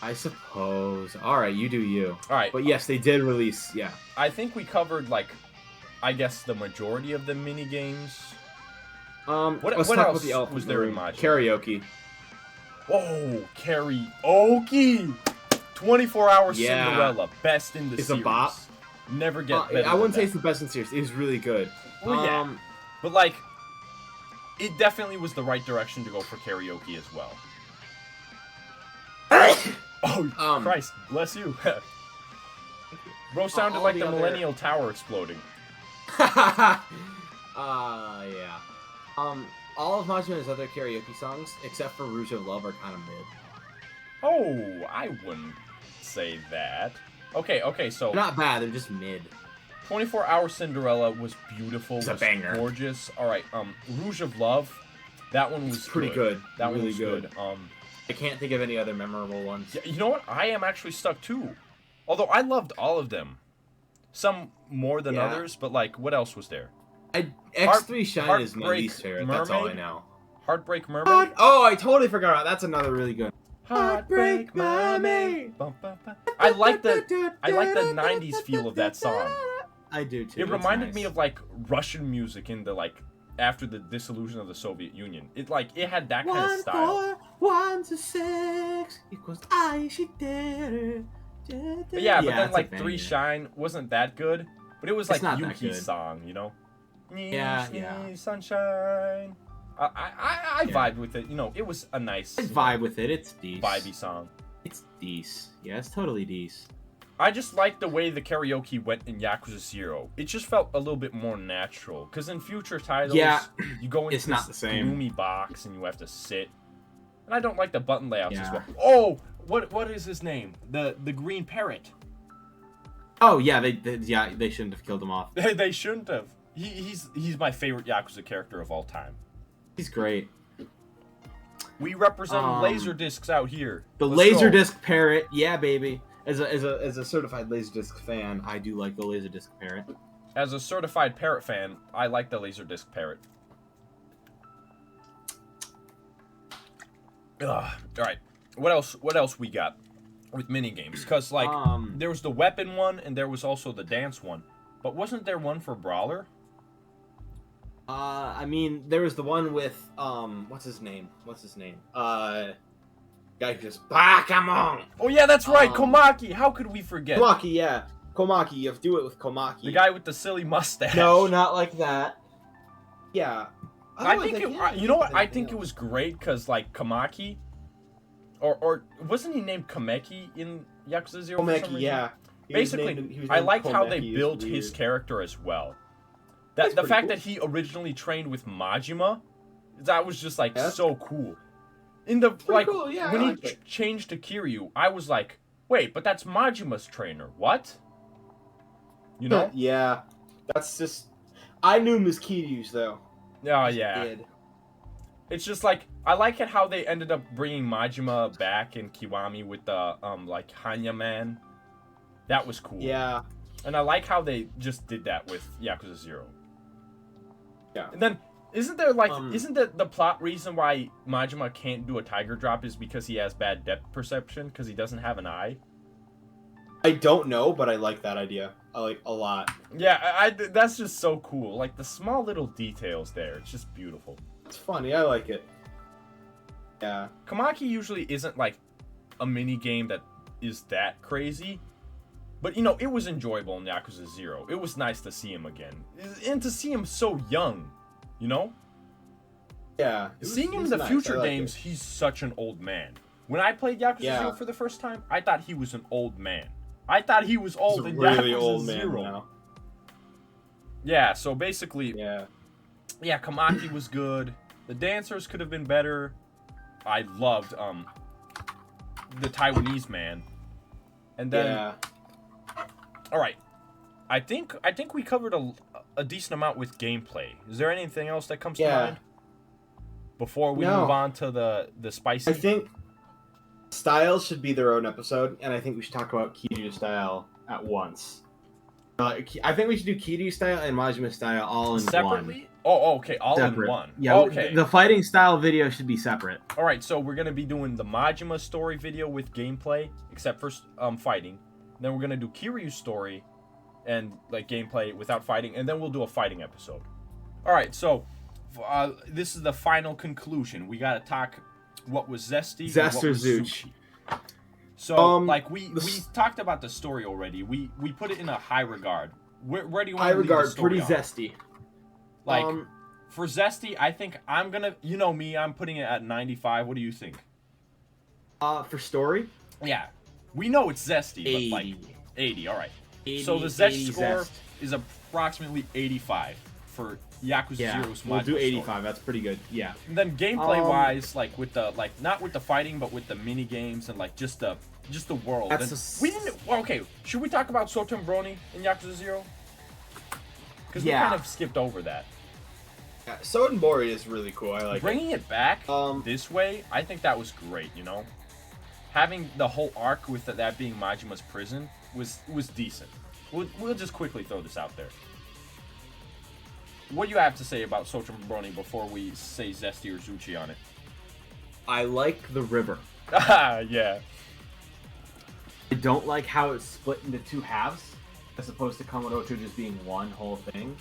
I suppose. Alright, you do you. Alright. But yes, they did release, yeah. I think we covered, like, I guess the majority of the mini-games. What else was there in Majima? Karaoke. Oh, karaoke! 24-hour Cinderella. Best in the series. It's a bop. Never get better I wouldn't say it's the best in the series. It was really good. Well, yeah. But, like, it definitely was the right direction to go for karaoke as well. Oh, Christ. Bless you. Bro sounded like the Millennial Tower exploding. Yeah. All of Majima's other karaoke songs, except for Rouge of Love, are kind of mid. Oh, I wouldn't say that. Okay, so... They're not bad, they're just mid. 24-Hour Cinderella was beautiful. It's a banger. Gorgeous. Alright, Rouge of Love, that one was pretty good. That really one was good. I can't think of any other memorable ones. Yeah, you know what? I am actually stuck too. Although I loved all of them. Some more than others, but like, what else was there? X3 Shine is my least favorite. Mermaid? That's all I know. Heartbreak Mermaid? Oh, I totally forgot about that. That's another really good. Heartbreak Mermaid. I like the 90s feel of that song. I do too. It reminded me of like Russian music in the like after the dissolution of the Soviet Union. It had that kind of style. 1 to 6 equals Yeah, but then like 3 Shine wasn't that good, but it was like Yuki's song, you know? Yeah. Sunshine. I vibed with it. You know, it was a nice... I vibe with it. It's decent. Vibey song. It's decent. Yeah, it's totally decent. I just like the way the karaoke went in Yakuza 0. It just felt a little bit more natural. Because in future titles, you go into this gloomy box and you have to sit. And I don't like the button layouts as well. Oh! What is his name? The green parrot. Oh, yeah, they shouldn't have killed him off. They shouldn't have. He's my favorite Yakuza character of all time. He's great. We represent laser discs out here. The Laserdisc parrot, yeah, baby. As a certified Laserdisc fan, I do like the Laserdisc parrot. As a certified parrot fan, I like the Laserdisc parrot. All right. What else we got with minigames? Because like there was the weapon one and there was also the dance one, but wasn't there one for Brawler? I mean, there was the one with what's his name? Guy who just Bakamon. Oh yeah, that's right, Komaki. How could we forget? Komaki, yeah, Komaki. You have to do it with Komaki. The guy with the silly mustache. No, not like that. Yeah, I think you know what? I think it was great because like Komaki. Or wasn't he named Kameki in Yakuza 0 for some reason? Yeah. Basically, I liked how they built his character as well. The fact that he originally trained with Majima, that was just like so cool. In the when he changed to Kiryu, I was like, wait, but that's Majima's trainer. What? You know? Yeah. That's just I knew Miss Kiryu's though. Oh yeah. It's just like I like it how they ended up bringing Majima back in Kiwami with the like Hanya Man, That was cool. Yeah. And I like how they just did that with Yakuza 0. Yeah. And then, isn't there like, isn't the plot reason why Majima can't do a tiger drop is because he has bad depth perception because he doesn't have an eye? I don't know, but I like that idea. I like a lot. Yeah, that's just so cool. Like the small little details there. It's just beautiful. It's funny. I like it. Yeah. Kamaki usually isn't like a mini game that is that crazy. But, you know, it was enjoyable in Yakuza 0. It was nice to see him again. And to see him so young, you know? Yeah. Seeing him in the future games, he's such an old man. When I played Yakuza 0 for the first time, I thought he was an old man. I thought he was old in really Yakuza old 0. Man now. Yeah, so basically... Yeah, Kamaki was good. The dancers could have been better. I loved, the Taiwanese man. And then... Yeah. Alright. I think we covered a decent amount with gameplay. Is there anything else that comes to mind? Before we move on to the spicy? I think styles should be their own episode, and I think we should talk about Kiryu style at once. I think we should do Kiryu style and Majima style all in separately? one. Oh, okay, all in one. Yeah, okay. The fighting style video should be separate. Alright, so we're going to be doing the Majima story video with gameplay, except for fighting. Then we're gonna do Kiryu's story and like gameplay without fighting, and then we'll do a fighting episode. All right, so this is the final conclusion. We gotta talk what was Zesty, Zest and what or was Zooch. So like we talked about the story already. We put it in a high regard. Where do you want to leave the story pretty on? zesty. Like for Zesty, I think I'm gonna. You know me, I'm putting it at 95. What do you think? For story? Yeah. We know it's Zesty, 80. but like 80, alright. 80, So the Zest 80 score Zest. is approximately 85 for Yakuza Yeah, 0's we'll do Majima 85. story. That's pretty good. Yeah. And then gameplay wise, like with the not with the fighting, but with the mini games and like just the world. We didn't. Well, okay, should we talk about Soten Brony in Yakuza 0? Because we kind of skipped over that. Yeah, Sotenbori is really cool. I like Bringing it back this way, I think that was great. You know, having the whole arc with that being Majima's prison was decent. We'll just quickly throw this out there. What do you have to say about Soten Brony before we say Zesty or Zoochi on it? I like the river. Yeah. I don't like how it's split into two halves, as opposed to Kamurocho just being one whole thing.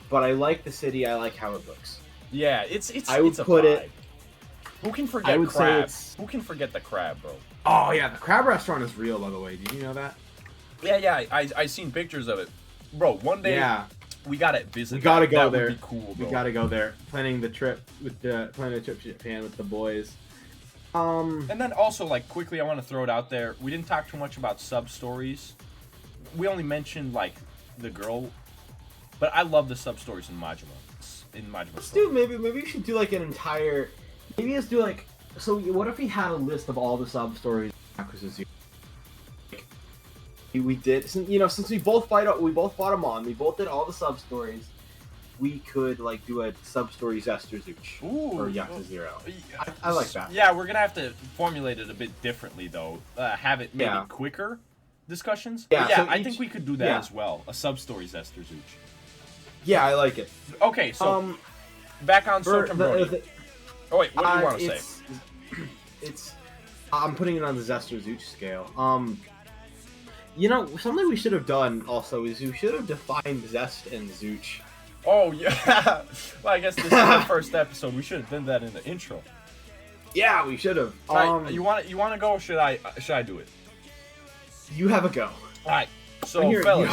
But I like the city. I like how it looks. Yeah, it's I would it's a put vibe. it. Who can forget I would crab? say Who can forget the crab, bro? Oh yeah, the crab restaurant is real, by the way. Did you know that? Yeah. I seen pictures of it, bro. One day, we gotta visit. We gotta go that there. Would be cool, bro. We gotta go there. Planning a trip to Japan with the boys. And then also, like, quickly, I want to throw it out there. We didn't talk too much about sub stories. We only mentioned like the girl, but I love the sub stories in Majima. Let's do maybe we should do like an entire. Maybe let's do like. So what if we had a list of all the sub stories? We did, since we both bought them on. We both did all the sub stories. We could like do a sub story Zest or Zooch or Yakuza 0. I like that. Yeah, we're gonna have to formulate it a bit differently though. Have it maybe quicker discussions. Yeah, yeah. so I think we could do that as well. A sub story Zest or Zooch. Yeah, I like it. Okay, so back on Soten Brony. Oh wait, what do you want to say? I'm putting it on the Zest or Zooch scale. Something we should have done also is we should have defined Zest and Zooch. Oh yeah. Well, I guess this is the first episode. We should have done that in the intro. Yeah, we should have. You want to go, or should I do it? You have a go. All right. So, fellas,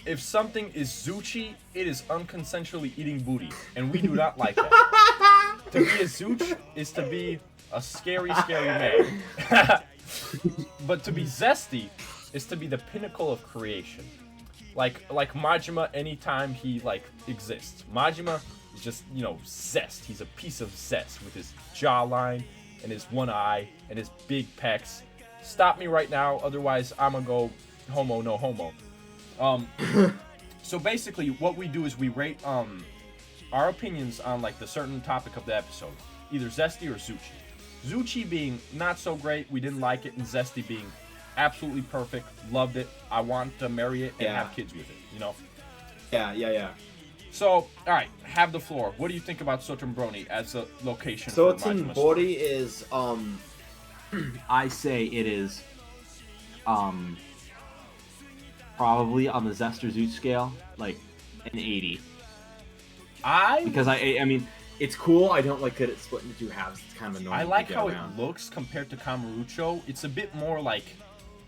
if something is Zoochi, it is unconsensually eating booty, and we do not like that. To be a Zooch is to be a scary, scary man. But to be Zesty is to be the pinnacle of creation. Like Majima, anytime he exists. Majima is just, Zest. He's a piece of Zest with his jawline and his one eye and his big pecs. Stop me right now, otherwise I'm gonna go homo no homo. So basically what we do is we rate our opinions on the certain topic of the episode. Either Zesty or Zoochi. Zoochi being not so great, we didn't like it, and Zesty being absolutely perfect. Loved it. I want to marry it and have kids with it. You know. Yeah. So, all right, have the floor. What do you think about Sotenbori as a location for Majima Sotenbori is I say it is probably on the Zest or Zooch scale, like an 80. Because I mean, it's cool. I don't like that it's split into two halves. It's kind of annoying. I like how it looks compared to Kamurocho. It's a bit more like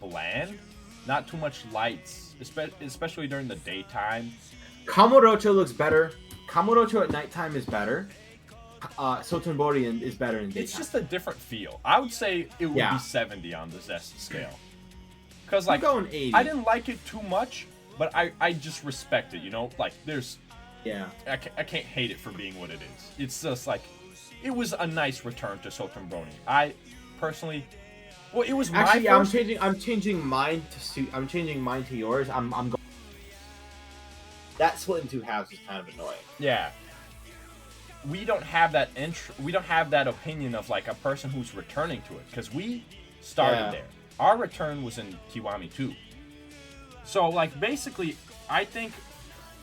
bland, not too much lights, especially during the daytime. Kamurocho looks better. Kamurocho at nighttime is better. Sotenbori is better in daytime. It's just a different feel. I would say it would be 70 on the Zest scale. Because like, going 80. I didn't like it too much, but I just respect it. You know, like there's. Yeah. I can't hate it for being what it is. It's just like, it was a nice return to Sotenbori. I personally, well, it was actually my first... I'm changing mine to yours. I'm going. That split in two halves is kind of annoying. Yeah. We don't have that we don't have that opinion of like a person who's returning to it because we started there. Our return was in Kiwami too. So like basically, I think.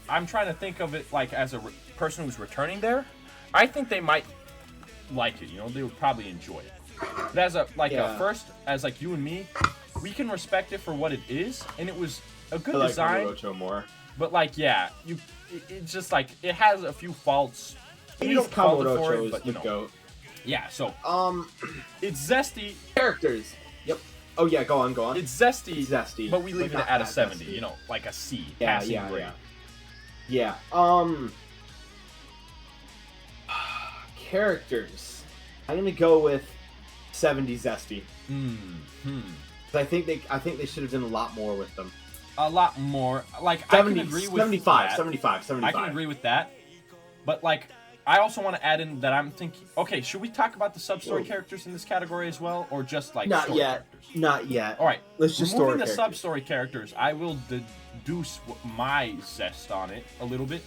I'm trying to think of it like as a person who's returning there. I think they might like it. You know, they would probably enjoy it. But as a first, as like you and me, we can respect it for what it is, and it was a good design. Kamurocho more. But like, it's just like it has a few faults. You don't fault it for it, but you know. Goat. Yeah. So it's zesty. Characters. Yep. Oh yeah, go on. It's zesty. But we leave it at a 70. Zesty. You know, like a C. Yeah. Yeah. Characters. I'm gonna go with 70 Zesty. I think they should have done a lot more with them. A lot more. Like 70, I can agree with 75, that. 75. I can agree with that. But like, I also want to add in that I'm thinking. Okay, should we talk about the sub-story characters in this category as well, or just like not story yet? Characters? Not yet. All right. Let's just removing the sub-story characters. I will deduce my zest on it a little bit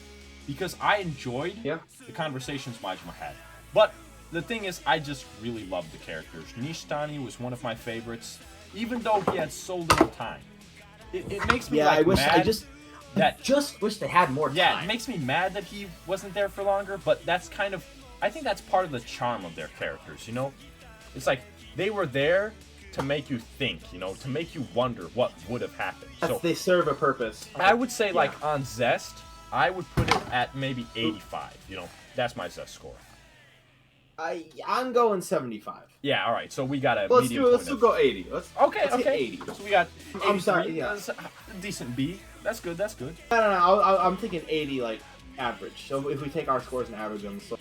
because I enjoyed the conversations Majima had. But the thing is, I just really loved the characters. Nishitani was one of my favorites, even though he had so little time. It makes me mad. I just wish they had more time. Yeah, it makes me mad that he wasn't there for longer, but that's kind of... I think that's part of the charm of their characters, you know? It's like, they were there to make you think, you know, to make you wonder what would have happened. So they serve a purpose. I would say, like, on Zest, I would put it at maybe 85, you know? That's my Zest score. I'm going 75. Yeah, all right. So we got a medium. Let's go 80. Let's hit 80. So we got. 83. I'm sorry. Yeah. That's a decent B. That's good. No. I'm thinking 80, like average. So if we take our scores and average them, so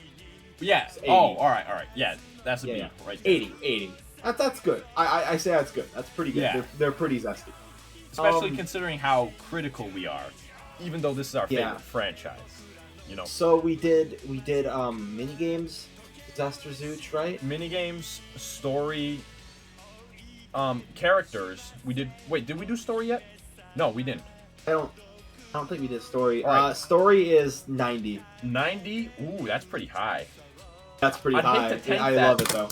yeah. Oh, all right. Yeah, that's a B right there. 80. That's good. I say that's good. That's pretty good. Yeah. They're pretty zesty. Especially considering how critical we are, even though this is our favorite franchise. You know. So we did mini games. Zest or Zooch, right? Minigames, story, characters. We did. Wait, did we do story yet? No, we didn't. I don't think we did story. Right. Story is 90. 90? Ooh, that's pretty high. That's pretty high. Hate to tank I that love it though.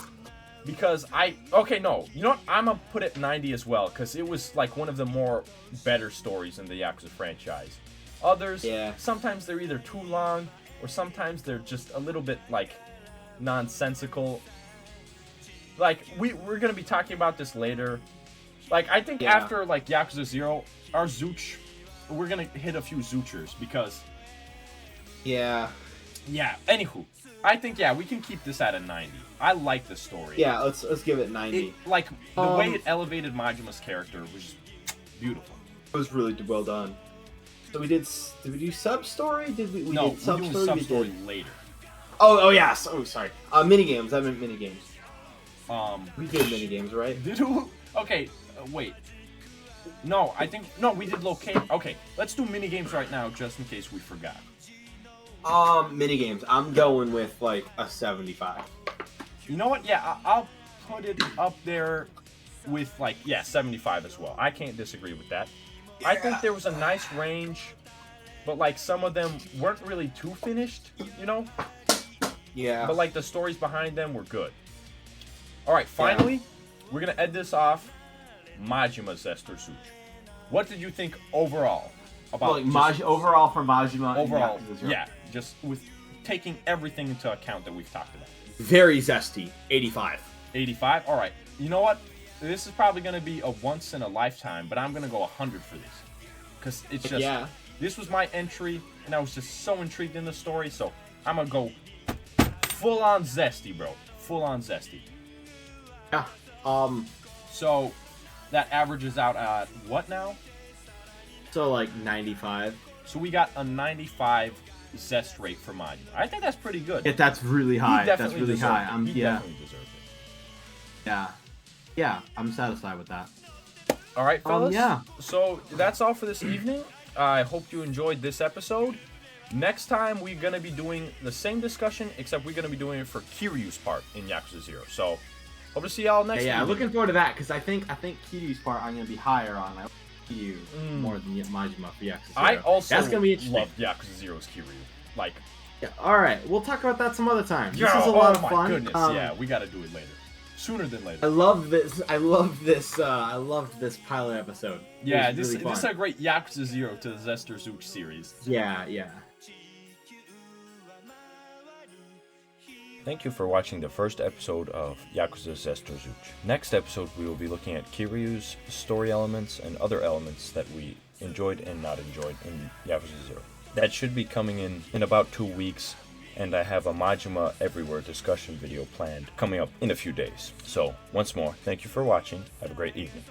Because okay, no. You know what? I'm gonna put it 90 as well because it was like one of the more better stories in the Yakuza franchise. Others, sometimes they're either too long or sometimes they're just a little bit like nonsensical. Like we're gonna be talking about this later. Like I think after like Yakuza 0, our Zooch, we're gonna hit a few Zoochers because anywho, I think we can keep this at a 90. I like the story. Yeah, let's give it 90. Like the way it elevated Majima's character was beautiful. It was really well done. So we did we do sub story? No, did sub story? We sub story did later. Oh yes. Oh sorry. Mini games. I meant mini games. We did mini games, right? Did we? Okay, wait. No, we did locate. Okay, let's do mini games right now, just in case we forgot. Mini games. I'm going with like a 75. You know what? Yeah, I'll put it up there with like 75 as well. I can't disagree with that. Yeah. I think there was a nice range, but like some of them weren't really too finished, you know? Yeah. But like the stories behind them were good. All right, finally, we're gonna end this off Majima, Zest, or Zooch. What did you think overall about overall for Majima? Overall, and Yakuza 0? yeah, just with taking everything into account that we've talked about. Very zesty. 85. 85. All right. You know what? This is probably gonna be a once in a lifetime, but I'm gonna go 100 for this because it's just this was my entry, and I was just so intrigued in the story. So I'm gonna go full on zesty, bro. Full on zesty. Yeah. So that averages out at what now? So like 95. So we got a 95 zest rate for Majima. I think that's pretty good. Yeah, that's really high. That's really high. He definitely deserved it. Yeah. Yeah, I'm satisfied with that. All right, fellas. Yeah. So that's all for this evening. I hope you enjoyed this episode. Next time, we're going to be doing the same discussion, except we're going to be doing it for Kiryu's part in Yakuza 0. So, hope to see y'all next Yeah, evening. looking forward to that, because I think Kiryu's part I'm going to be higher on. I like Kiryu more than Majima for Yakuza 0. I also That's gonna be interesting. love Yakuza 0's Kiryu. Like, yeah, all right, we'll talk about that some other time. This yeah, is a lot of my fun. Goodness, yeah, we got to do it later. Sooner than later. I love this. I loved this pilot episode. Yeah, this is a great Yakuza 0 to the Zest or Zooch series. Yeah. Thank you for watching the first episode of Yakuza Zest or Zooch. Next episode, we will be looking at Kiryu's story elements and other elements that we enjoyed and not enjoyed in Yakuza 0. That should be coming in about 2 weeks, and I have a Majima Everywhere discussion video planned coming up in a few days. So, once more, thank you for watching. Have a great evening.